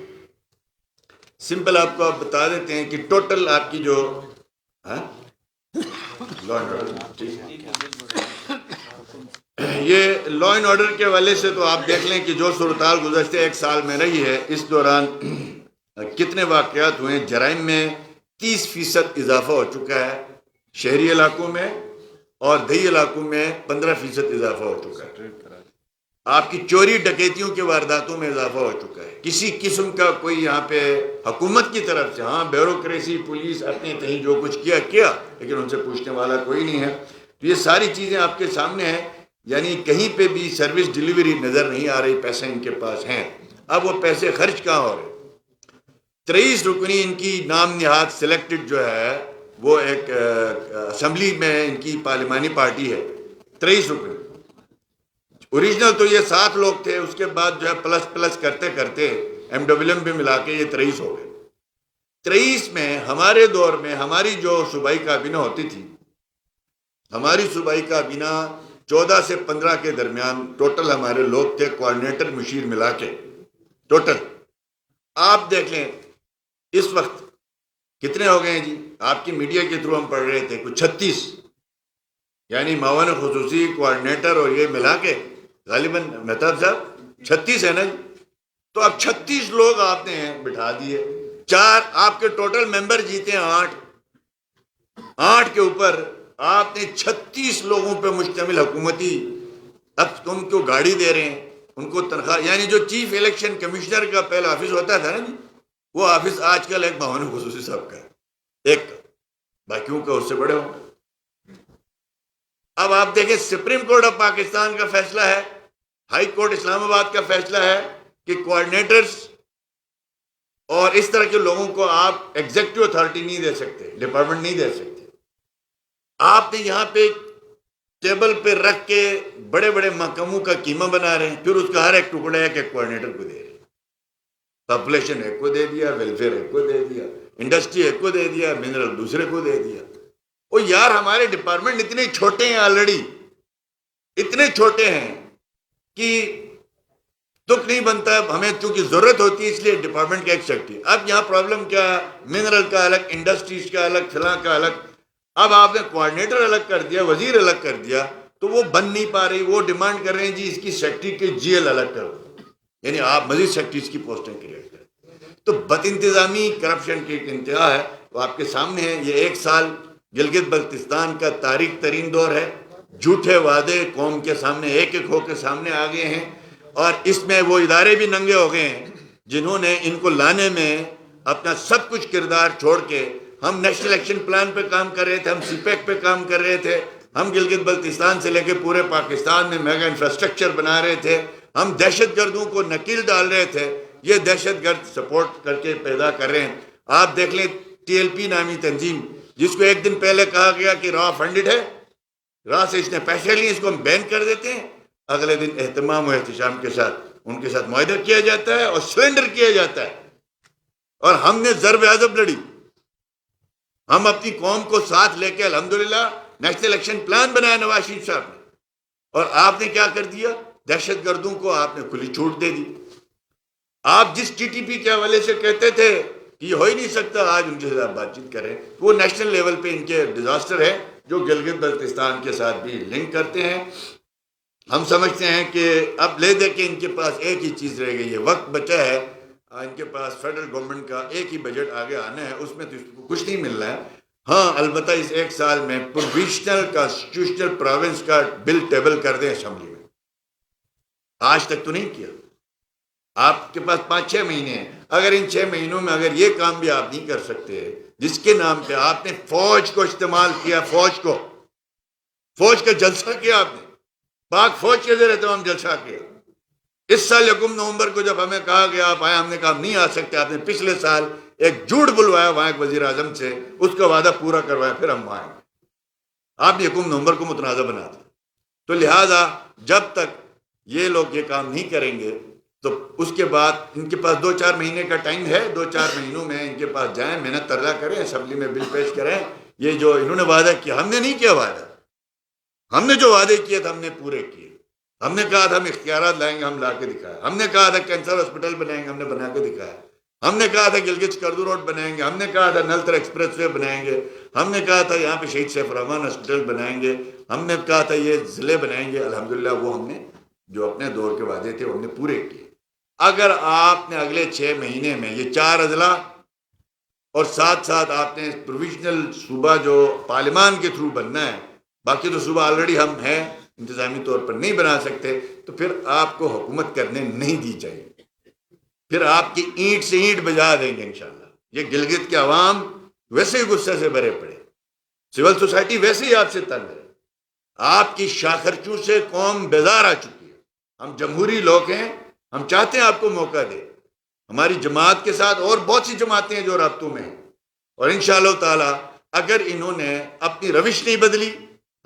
سمپل آپ کو آپ بتا دیتے ہیں کہ ٹوٹل آپ کی جو یہ لا اینڈ آرڈر کے حوالے سے تو آپ دیکھ لیں کہ جو صورتحال گزشتہ 1 سال میں رہی ہے، اس دوران کتنے واقعات ہوئے ہیں۔ جرائم میں 30% اضافہ ہو چکا ہے شہری علاقوں میں، اور دیہی علاقوں میں 15% اضافہ ہو چکا ہے۔ آپ کی چوری ڈکیتیوں کے وارداتوں میں اضافہ ہو چکا ہے۔ کسی قسم کا کوئی یہاں پہ حکومت کی طرف سے، ہاں بیوروکریسی پولیس اپنے کہیں جو کچھ کیا لیکن ان سے پوچھنے والا کوئی نہیں ہے۔ تو یہ ساری چیزیں آپ کے سامنے ہیں، یعنی کہیں پہ بھی سروس ڈیلیوری نظر نہیں آ رہی، پیسے ان کے پاس ہیں، اب وہ پیسے خرچ کہاں ہو رہے۔ 23 رکنی ان کی نام نہاد سلیکٹڈ جو ہے وہ ایک اسمبلی میں ان کی پارلیمانی پارٹی ہے، 23 رکنی۔ اوریجنل تو یہ 7 لوگ تھے، اس کے بعد جو ہے پلس کرتے کرتے MWM بھی ملا کے یہ 23 ہو گئے۔ 23 میں ہمارے دور میں ہماری جو صوبائی کابینہ ہوتی تھی، ہماری صوبائی کابینہ 14 سے 15 کے درمیان ٹوٹل ہمارے لوگ تھے، کوارڈینیٹر مشیر ملا کے ٹوٹل۔ آپ دیکھ لیں اس وقت کتنے ہو گئے ہیں جی، آپ کی میڈیا کے تھرو ہم پڑھ رہے تھے کچھ 36، یعنی معاون خصوصی کوارڈینیٹر اور یہ ملا کے غالباً مہتاب صاحب 36 ہے نا جی۔ تو اب 36 لوگ آپ نے بٹھا دیے، 4 آپ کے ٹوٹل ممبر جیتے ہیں 8 کے اوپر آپ نے 36 لوگوں پہ مشتمل حکومتی، اب تم کو گاڑی دے رہے ہیں، ان کو تنخواہ، یعنی جو چیف الیکشن کمشنر کا پہلا آفس ہوتا تھا نا جی، وہ آفس آج کل ایک معاون خصوصی صاحب کا ہے، ایک باقیوں کا اس سے بڑے ہوں۔ اب آپ دیکھیں سپریم کورٹ آف پاکستان کا فیصلہ ہے، ہائی کورٹ اسلام آباد کا فیصلہ ہے کہ کوارڈینیٹرز اور اس طرح کے لوگوں کو آپ ایگزیکٹو اتھارٹی نہیں دے سکتے، ڈپارٹمنٹ نہیں دے سکتے۔ آپ نے یہاں پہ ٹیبل پہ رکھ کے بڑے بڑے محکموں کا قیمہ بنا رہے ہیں، پھر اس کا ہر ایک ٹکڑا ہے کہ کوآرڈینیٹر کو دے رہے ہیں، پاپولیشن ایک کو دے دیا، ویلفیئر ایک کو دے دیا، انڈسٹری ایک کو دے دیا، منرل دوسرے کو دے دیا. وہ یار ہمارے ڈپارٹمنٹ اتنے چھوٹے ہیں آلریڈی، اتنے چھوٹے ہیں کہ دکھ نہیں بنتا. ہمیں چونکہ ضرورت ہوتی ہے اس لیے ڈپارٹمنٹ کا ایک سیکٹری. اب یہاں پرابلم کیا ہے، منرل کا الگ، انڈسٹریز کا الگ، فلاں کا الگ. اب آپ نے کوآرڈینیٹر الگ کر دیا، وزیر الگ کر دیا، تو وہ بن نہیں پا رہی. وہ ڈیمانڈ کر رہے ہیں جی اس کی سیکٹری کے جی ایل الگ کرو، یعنی آپ مزید سیکٹریز کی پوسٹیں کریٹ کریں. تو بد انتظامی، کرپشن کی ایک انتہا ہے. وہ آپ کے سامنے ہے. یہ ایک سال گلگت بلتستان کا تاریخ ترین دور ہے. جھوٹے وعدے قوم کے سامنے ایک ایک ہو کے سامنے آ گئے ہیں، اور اس میں وہ ادارے بھی ننگے ہو گئے ہیں جنہوں نے ان کو لانے میں اپنا سب کچھ کردار چھوڑ کے. ہم نیشنل ایکشن پلان پہ کام کر رہے تھے، ہم سی پیک پہ کام کر رہے تھے، ہم گلگت بلتستان سے لے کے پورے پاکستان میں میگا انفراسٹرکچر بنا رہے تھے، ہم دہشت گردوں کو نکیل ڈال رہے تھے. یہ دہشت گرد سپورٹ کر کے پیدا کر رہے ہیں. آپ دیکھ لیں ٹی ایل پی نامی تنظیم، جس کو ایک دن پہلے کہا گیا کہ را فنڈڈ ہے، را سے اس نے پیسے لیے، اس کو ہم بین کر دیتے ہیں. اگلے دن اہتمام و احتشام کے ساتھ ان کے ساتھ معاہدہ کیا جاتا ہے اور سرنڈر کیا جاتا ہے. اور ہم نے ضرب عضب لڑی. ہم اپنی قوم کو ساتھ لے کے الحمدللہ نیشنل ایکشن پلان بنایا نواز شریف صاحب نے. اور آپ نے کیا کر دیا، دہشت گردوں کو آپ نے کھلی چھوٹ دے دی. آپ جس ٹی ٹی پی کے حوالے سے کہتے تھے کہ یہ ہو ہی نہیں سکتا، آج ان کے ساتھ بات چیت کریں. وہ نیشنل لیول پہ ان کے ڈیزاسٹر ہے جو گلگت بلتستان کے ساتھ بھی لنک کرتے ہیں. ہم سمجھتے ہیں کہ اب لے دے کے ان کے پاس ایک ہی چیز رہ گئی ہے، وقت بچا ہے. ان کے پاس فیڈرل گورنمنٹ کا ایک ہی بجٹ آگے آنا ہے، اس میں تو کچھ نہیں مل رہا ہے. ہاں البتہ اس ایک سال میں پروویژنل کانسٹیٹیوشنل پروونس کا بل ٹیبل کر دیں اسمبلی میں. آج تک تو نہیں کیا. آپ کے پاس 5-6 مہینے ہیں. اگر ان 6 مہینوں میں اگر یہ کام بھی آپ نہیں کر سکتے جس کے نام پہ آپ نے فوج کو استعمال کیا، فوج کا جلسہ کیا، آپ نے پاک فوج کے زیر اہتمام جلسہ کیا. اس سال 1 نومبر کو جب ہمیں کہا گیا آپ آئے، ہم نے کہا ہم نہیں آ سکتے. آپ نے پچھلے سال ایک جھوٹ بلوایا وہاں ایک وزیر اعظم سے، اس کا وعدہ پورا کروایا، پھر ہم وہاں آئے. آپ نے 1 نومبر کو متنازع بنا دیا. تو لہٰذا جب تک یہ لوگ یہ کام نہیں کریں گے تو اس کے بعد ان کے پاس 2-4 مہینے کا ٹائم ہے. 2-4 مہینوں میں ان کے پاس جائیں، محنت ترلا کریں، اسمبلی میں بل پیش کریں. یہ جو انہوں نے وعدہ کیا، ہم نے نہیں کیا وعدہ. ہم نے جو وعدے کیے تھے ہم نے پورے کیے. ہم نے کہا تھا ہم اختیارات لائیں گے، ہم لا کے دکھایا. ہم نے کہا تھا کینسر ہاسپٹل بنائیں گے، ہم نے بنا کے دکھایا. ہم نے کہا تھا گلگت سکردو روڈ بنائیں گے، ہم نے کہا تھا نلتر ایکسپریس وے بنائیں گے، ہم نے کہا تھا یہاں پہ شہید سیف الرحمان ہاسپٹل بنائیں گے، ہم نے کہا تھا یہ ضلع بنائیں گے. الحمدللہ وہ ہم نے جو اپنے دور کے وعدے تھے ہم نے پورے کیے. اگر آپ نے اگلے 6 مہینے میں یہ 4 اضلاع اور ساتھ ساتھ آپ نے پروویژنل صوبہ جو پارلیمان کے تھرو بننا ہے، باقی تو صوبہ آلریڈی ہم ہیں انتظامی طور پر نہیں بنا سکتے، تو پھر آپ کو حکومت کرنے نہیں دی جائے گی. پھر آپ کی اینٹ سے اینٹ بجا دیں گے انشاءاللہ. یہ گلگت کے عوام ویسے ہی غصے سے بھرے پڑے، سول سوسائٹی ویسے ہی آپ سے تنگ ہے. آپ کی شاخرچوں سے قوم بیزار آ چکی ہے. ہم جمہوری لوگ ہیں، ہم چاہتے ہیں آپ کو موقع دیں. ہماری جماعت کے ساتھ اور بہت سی جماعتیں ہیں جو رابطوں میں ہیں، اور انشاءاللہ تعالی اگر انہوں نے اپنی روش نہیں بدلی.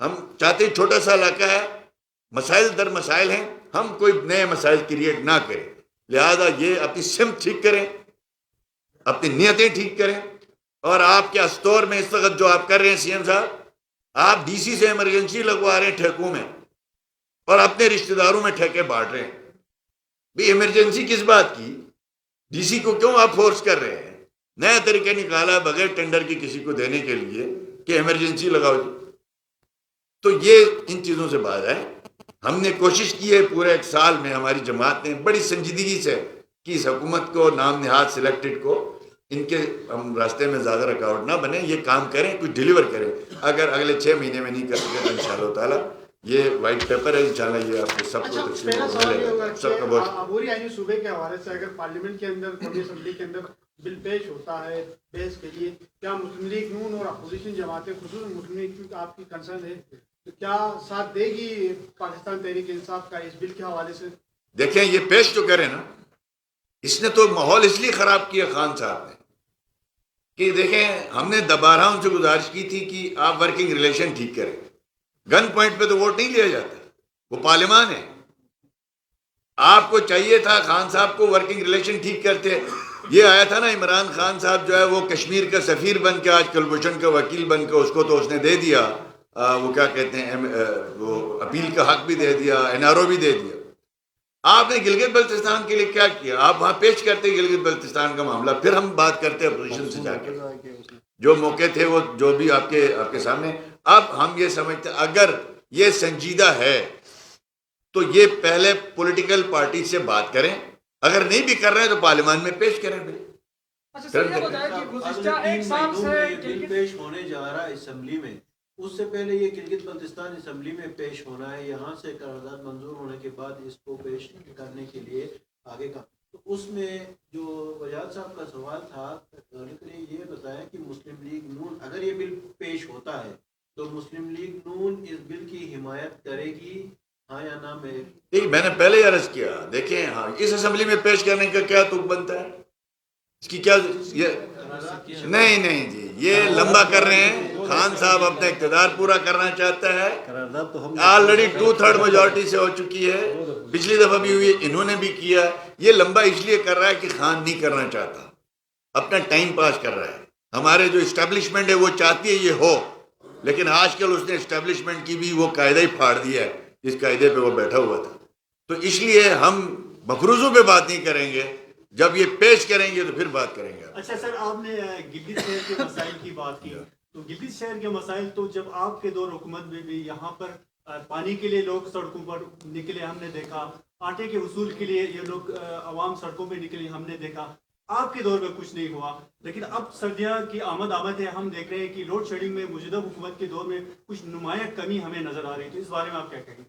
ہم چاہتے ہیں چھوٹا سا علاقہ ہے، مسائل در مسائل ہیں، ہم کوئی نئے مسائل کریٹ نہ کریں. لہذا یہ اپنی سمت ٹھیک کریں، اپنی نیتیں ٹھیک کریں. اور آپ کے استور میں اس وقت جو آپ کر رہے ہیں سی ایم صاحب، آپ ڈی سی سے ایمرجنسی لگوا رہے ہیں ٹھیکوں میں، اور اپنے رشتہ داروں میں ٹھیکے بانٹ رہے ہیں. بھی ایمرجنسی کس بات کی؟ ڈی سی کو کیوں آپ فورس کر رہے ہیں؟ نیا طریقہ نکالا بغیر ٹینڈر کی کسی کو دینے کے لیے کہ ایمرجنسی لگاؤ جی. تو یہ ان چیزوں سے باز ہے. ہم نے کوشش کی ہے پورے 1 سال میں، ہماری جماعت نے بڑی سنجیدگی سے کہ اس حکومت کو نام نہاد سلیکٹڈ کو ان کے ہم راستے میں زیادہ رکاوٹ نہ بنے، یہ کام کریں، کچھ ڈیلیور کریں. اگر اگلے 6 مہینے میں نہیں کر سکے تو انشاءاللہ تعالی یہ وائٹ پیپر ہے، انشاءاللہ یہ آپ کو سب کو تقسیم ملے گا. سب کا بہت عبوری آئینی صوبے کے حوالے سے اگر پارلیمنٹ کے اندر قومی اسمبلی کے اندر بل پیش ہوتا ہے بحث کے لیے، کیا مسلم لیگ نون اور اپوزیشن جماعتیں خصوصاً مسلم لیگ کی آپ کی کنسرن ہے تو کیا ساتھ دے گی پاکستان تحریک انصاف کا اس بل کے حوالے سے؟ دیکھیں یہ پیش تو کریں نا. اس نے تو ماحول اس لیے خراب کیا خان صاحب نے کہ دیکھیں ہم نے دوبارہ ان سے گزارش کی تھی کہ آپ ورکنگ ریلیشن ٹھیک کریں. گن پوائنٹ پہ تو ووٹ نہیں لیا جاتا, وہ پارلیمان ہے. آپ کو چاہیے تھا خان صاحب کو ورکنگ ریلیشن ٹھیک کرتے. یہ آیا تھا نا عمران خان صاحب جو ہے وہ کشمیر کا سفیر بن کے, آج کلبھوشن کا وکیل بن کے, اس کو تو اس نے دے دیا وہ کیا کہتے ہیں وہ اپیل کا حق بھی دے دیا, NRO بھی دے دیا. آپ نے گلگت بلتستان کے لیے کیا کیا؟ آپ وہاں پیش کرتے گلگت بلتستان کا معاملہ, پھر ہم بات کرتے اپوزیشن سے جا کے. جو موقع تھے وہ جو بھی آپ کے سامنے. اب ہم یہ سمجھتے اگر یہ سنجیدہ ہے تو یہ پہلے پولیٹیکل پارٹی سے بات کریں, اگر نہیں بھی کر رہے ہیں تو پارلیمان میں پیش کریں. اچھا سر یہ بتائیں کہ گزشتہ ایک سال سے بل پیش ہونے جا رہا ہے اسمبلی میں, اس سے پہلے یہ گلگت بلتستان اسمبلی میں پیش ہونا ہے, یہاں سے قرارداد منظور ہونے کے بعد اس کو پیش کرنے کے لیے آگے کا. تو اس میں جو وجاد صاحب کا سوال تھا, یہ بتائیں کہ مسلم لیگ نون اگر یہ بل پیش ہوتا ہے تو مسلم لیگ نون اس بل کی حمایت کرے گی, ہاں یا نہ؟ میں نے پہلے ہی عرض کیا, دیکھیں ہاں اس اسمبلی میں پیش کرنے کا کیا تک بنتا ہے, اس کی کیا نہیں جی, یہ لمبا کر رہے ہیں. خان صاحب اپنا اقتدار پورا کرنا چاہتا ہے, آلریڈی 2/3 میجورٹی سے ہو چکی ہے, پچھلی دفعہ بھی ہوئی, انہوں نے بھی کیا. یہ لمبا اس لیے کر رہا ہے کہ خان نہیں کرنا چاہتا, اپنا ٹائم پاس کر رہا ہے. ہمارے جو اسٹیبلشمنٹ ہے وہ چاہتی ہے یہ ہو, لیکن آج کل اس نے اسٹیبلشمنٹ کی بھی وہ قاعدہ ہی پھاڑ دیا ہے جس قاعدے پہ وہ بیٹھا ہوا تھا. تو اس لیے ہم مفروضوں پہ بات نہیں کریں گے, جب یہ پیش کریں گے تو پھر بات کریں گے. اچھا سر, آپ نے گلگت شہر کے مسائل کی بات کی, تو گلگت شہر کے مسائل تو جب آپ کے دور حکومت میں بھی یہاں پر پانی کے لیے لوگ سڑکوں پر نکلے ہم نے دیکھا, آٹے کے حصول کے لیے یہ لوگ عوام سڑکوں پہ نکلے ہم نے دیکھا. آپ کے دور میں کچھ نہیں ہوا, لیکن اب سردیاں کی آمد ہے, ہم دیکھ رہے ہیں کہ لوڈ شیڈنگ میں موجودہ حکومت کے دور میں کچھ نمایاں کمی ہمیں نظر آ رہی ہے. تو اس بارے میں آپ کیا کہیں گے؟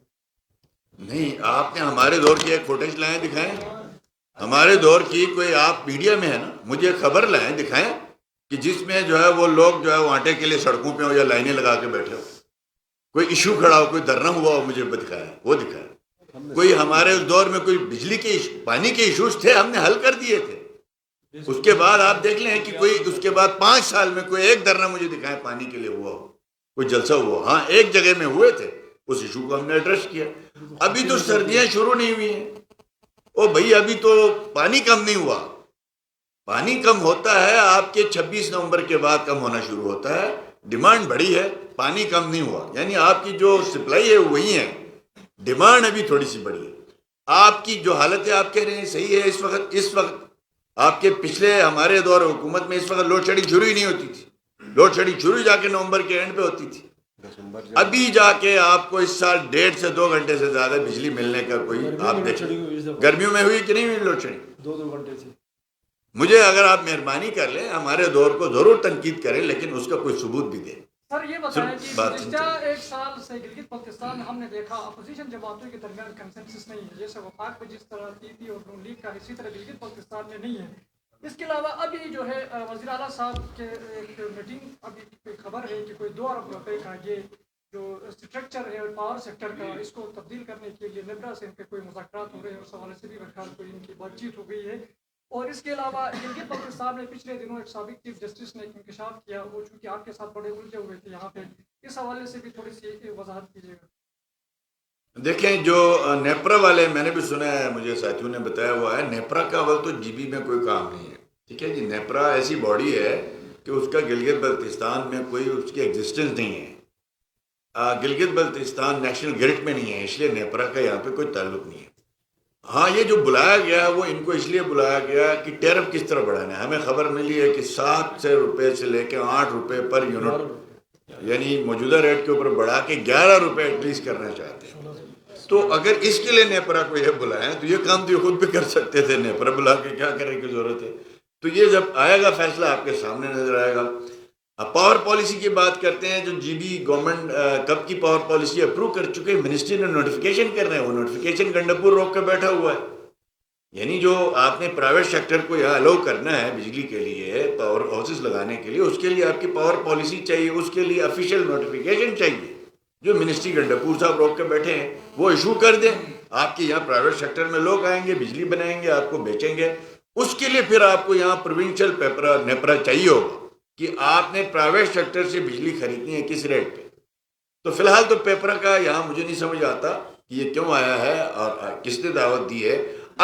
نہیں, آپ نے ہمارے دور کی ایک فوٹیج لائیں دکھائیں, ہمارے دور کی کوئی, آپ میڈیا میں ہے نا, مجھے خبر لائیں دکھائیں کہ جس میں جو ہے وہ لوگ جو ہے وہ آٹے کے لیے سڑکوں پہ ہو یا لائنیں لگا کے بیٹھے ہو, کوئی ایشو کھڑا ہو, کوئی دھرنا ہوا ہو, مجھے دکھایا, وہ دکھایا. کوئی ہمارے اس دور میں کوئی بجلی کے پانی کے ایشوز تھے, ہم نے حل کر دیے تھے. اس کے بعد آپ دیکھ لیں کہ کوئی اس کے بعد 5 سال میں کوئی ایک دھرنا مجھے دکھائے پانی کے لیے ہوا ہو, کوئی جلسہ ہوا. ہاں ایک جگہ میں ہوئے تھے, اس ایشو کو ہم نے ایڈریس کیا. ابھی تو سردیاں شروع نہیں ہوئی ہیں, او بھائی ابھی تو پانی کم نہیں ہوا. پانی کم ہوتا ہے آپ کے 26 نومبر کے بعد کم ہونا شروع ہوتا ہے. ڈیمانڈ بڑی ہے, پانی کم نہیں ہوا, یعنی آپ کی جو سپلائی ہے وہی ہے, ڈیمانڈ ابھی تھوڑی سی بڑی ہے. آپ کی جو حالت ہے آپ کہہ رہے ہیں صحیح ہے. اس وقت آپ کے پچھلے ہمارے دور حکومت میں اس وقت لوڈ شیڈنگ شروع ہی نہیں ہوتی تھی. لوڈ شیڈنگ شروع جا کے نومبر کے اینڈ پہ ہوتی تھی. ابھی جا کے آپ کو اس سال 1.5 سے 2 گھنٹے سے زیادہ بجلی ملنے کا کوئی, آپ دیکھیں گرمیوں میں ہوئی کہ نہیں ہوئی لوڈ شیڈنگ؟ 2 گھنٹے سے. مجھے اگر آپ مہربانی کر لیں, ہمارے دور کو ضرور تنقید کریں, لیکن اس کا کوئی ثبوت بھی دیں. سر یہ بتائیں کہ گزشتہ ایک سال سے گلگت بلتستان ہم نے دیکھا اپوزیشن جماعتوں کے درمیان کنسنسس نہیں ہے, جیسے وفاق میں جس طرح پی اور نون لیگ کا اسی طرح گلگت بلتستان میں نہیں ہے. اس کے علاوہ ابھی جو ہے وزیر اعلیٰ صاحب کے ایک میٹنگ, ابھی کوئی خبر ہے کہ کوئی 2 ارب روپے کا یہ جو اسٹرکچر ہے پاور سیکٹر کا, اس کو تبدیل کرنے کے لیے نیبرا سے ان کے کوئی مذاکرات ہو رہے ہیں, اس حوالے سے بھی خیال کوئی ان کی بات چیت ہو گئی ہے. اور اس کے علاوہ گلگت بلتستان میں پچھلے دنوں ایک سابق چیف جسٹس نے ایک انکشاف کیا, وہ چونکہ آپ کے ساتھ بڑے الجھے ہوئے تھے یہاں پہ, اس حوالے سے بھی تھوڑی سی وضاحت کیجیے گا. دیکھیں جو نیپرا والے, میں نے بھی سنا ہے, مجھے ساتھیوں نے بتایا ہوا ہے, نیپرا کا اول تو جی بی میں کوئی کام نہیں ہے. ٹھیک ہے جی, نیپرا ایسی باڈی ہے کہ اس کا گلگت بلتستان میں کوئی اس کی ایگزسٹنس نہیں ہے. گلگت بلتستان نیشنل گرڈ میں نہیں ہے, اس لیے نیپرا کا یہاں پہ کوئی تعلق نہیں ہے. ہاں یہ جو بلایا گیا وہ ان کو اس لیے بلایا گیا کہ ٹیرف کس طرح بڑھانا ہے. ہمیں خبر ملی ہے کہ 7 روپے سے لے کے 8 روپے پر یونٹ, یعنی موجودہ ریٹ کے اوپر بڑھا کے 11 روپے ایٹ لیسٹ کرنا چاہتے ہیں. تو اگر اس کے لیے نیپرا کو یہ بلائیں تو یہ کام تو یہ خود بھی کر سکتے تھے, نیپرا بلا کے کیا کرنے کی ضرورت ہے. تو یہ جب آئے گا فیصلہ آپ کے سامنے نظر آئے گا. پاور پالیسی کی بات کرتے ہیں, جو جی بی گورنمنٹ کب کی پاور پالیسی اپروو کر چکے, منسٹری نے نوٹیفیکیشن کر رہے ہیں, وہ نوٹیفیکیشن گنڈپور روک کے بیٹھا ہوا ہے. یعنی جو آپ نے پرائیویٹ سیکٹر کو یہاں الاؤ کرنا ہے بجلی کے لیے, پاور ہاؤسز لگانے کے لیے, اس کے لیے آپ کی پاور پالیسی چاہیے, اس کے لیے افیشیل نوٹیفیکیشن چاہیے. جو منسٹری گنڈپور صاحب روک کے بیٹھے ہیں وہ ایشو کر دیں. آپ کے یہاں پرائیویٹ سیکٹر میں لوگ آئیں گے, بجلی بنائیں گے, آپ کو بیچیں گے. اس کے لیے پھر آپ کو یہاں پروونشل نیپرا چاہیے ہوگا کہ آپ نے پرائیویٹ سیکٹر سے بجلی خریدنی ہے کس ریٹ پہ. تو فی الحال تو پیپر کا یہاں مجھے نہیں سمجھ آتا کہ یہ کیوں آیا ہے اور کس نے دعوت دی ہے.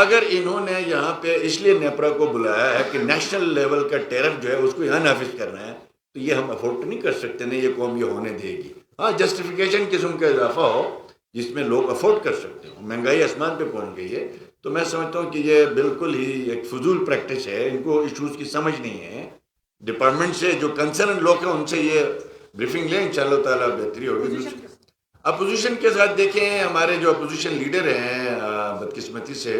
اگر انہوں نے یہاں پہ اس لیے نیپرا کو بلایا ہے کہ نیشنل لیول کا ٹیرف جو ہے اس کو یہاں نافذ کرنا ہے, تو یہ ہم افورڈ نہیں کر سکتے, نہیں یہ قوم یہ ہونے دے گی. ہاں جسٹیفیکیشن قسم کا اضافہ ہو جس میں لوگ افورڈ کر سکتے ہوں. مہنگائی آسمان پہ پہنچ گئی ہے, تو میں سمجھتا ہوں کہ یہ بالکل ہی ایک فضول پریکٹس ہے. ان کو ایشوز کی سمجھ نہیں ہے. ڈپارٹمنٹ سے جو کنسرن لوگ ہیں ان سے یہ بریفنگ لیں, انشاءاللہ تعالیٰ بہتری ہوگی. اپوزیشن کے ساتھ دیکھیں, ہمارے جو اپوزیشن لیڈر ہیں بدقسمتی سے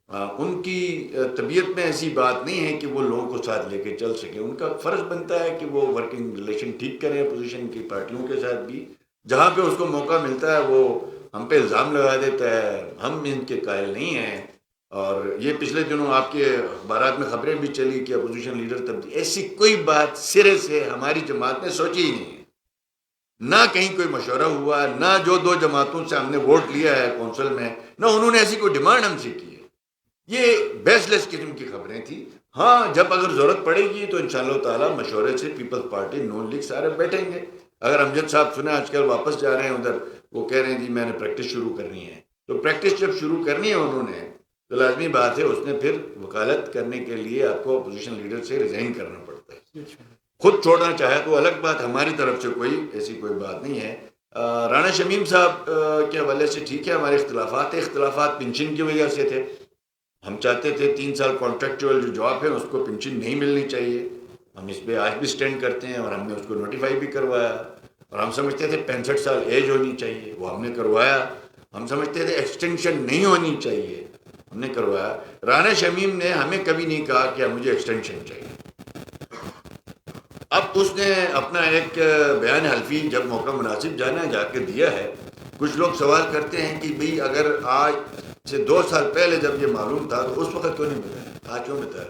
ان کی طبیعت میں ایسی بات نہیں ہے کہ وہ لوگوں کو ساتھ لے کے چل سکیں. ان کا فرض بنتا ہے کہ وہ ورکنگ ریلیشن ٹھیک کریں اپوزیشن کی پارٹیوں کے ساتھ بھی. جہاں پہ اس کو موقع ملتا ہے وہ ہم پہ الزام لگا دیتا ہے, ہم ان کے قائل نہیں ہیں. اور یہ پچھلے دنوں آپ کے اخبارات میں خبریں بھی چلی کہ اپوزیشن لیڈر تبدیل, ایسی کوئی بات سرے سے ہماری جماعت نے سوچی ہی نہیں ہے. نہ کہیں کوئی مشورہ ہوا, نہ جو 2 جماعتوں سے ہم نے ووٹ لیا ہے کونسل میں, نہ انہوں نے ایسی کوئی ڈیمانڈ ہم سے کی ہے. یہ بیس لیس قسم کی خبریں تھیں. ہاں جب اگر ضرورت پڑے گی تو انشاءاللہ تعالیٰ مشورے سے پیپلز پارٹی نون لیگ سارے بیٹھیں گے. اگر امجد صاحب سنیں آج کل واپس جا رہے ہیں ادھر, وہ کہہ رہے ہیں جی میں نے پریکٹس شروع کرنی ہے, تو پریکٹس جب شروع کرنی ہے انہوں نے تو لازمی بات ہے اس نے پھر وکالت کرنے کے لیے آپ کو اپوزیشن لیڈر سے ریزائن کرنا پڑتا ہے. خود چھوڑنا چاہے تو الگ بات, ہماری طرف سے کوئی ایسی کوئی بات نہیں ہے. رانا شمیم صاحب کے حوالے سے ٹھیک ہے ہمارے اختلافات پنشن کی وجہ سے تھے. ہم چاہتے تھے 3 سال کانٹریکچوئل جو جاب ہے اس کو پنشن نہیں ملنی چاہیے. ہم اس پہ آج بھی سٹینڈ کرتے ہیں اور ہم نے اس کو نوٹیفائی بھی کروایا. اور ہم سمجھتے تھے 65 سال ایج ہونی چاہیے, وہ ہم نے کروایا. ہم سمجھتے تھے ایکسٹینشن نہیں ہونی چاہیے, ہم نے کروایا. رانا شمیم نے ہمیں کبھی نہیں کہا کہ مجھے ایکسٹینشن چاہیے. اب اس نے اپنا ایک بیان حلفی جب موقع مناسب جا کے دیا ہے. کچھ لوگ سوال کرتے ہیں کہ بھئی اگر آج سے 2 سال پہلے جب یہ معلوم تھا تو اس وقت کیوں نہیں بتایا, آج کیوں بتایا؟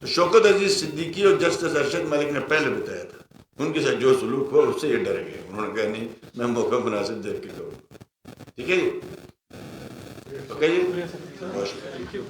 تو شوکت عزیز صدیقی اور جسٹس ارشد ملک نے پہلے بتایا تھا. ان کے ساتھ جو سلوک ہوا اس سے یہ ڈر گئے. انہوں نے کہا نہیں میں موقع مناسب دیکھ کے کروں. ٹھیک ہے جی, اوکے جی, بہت شکریہ.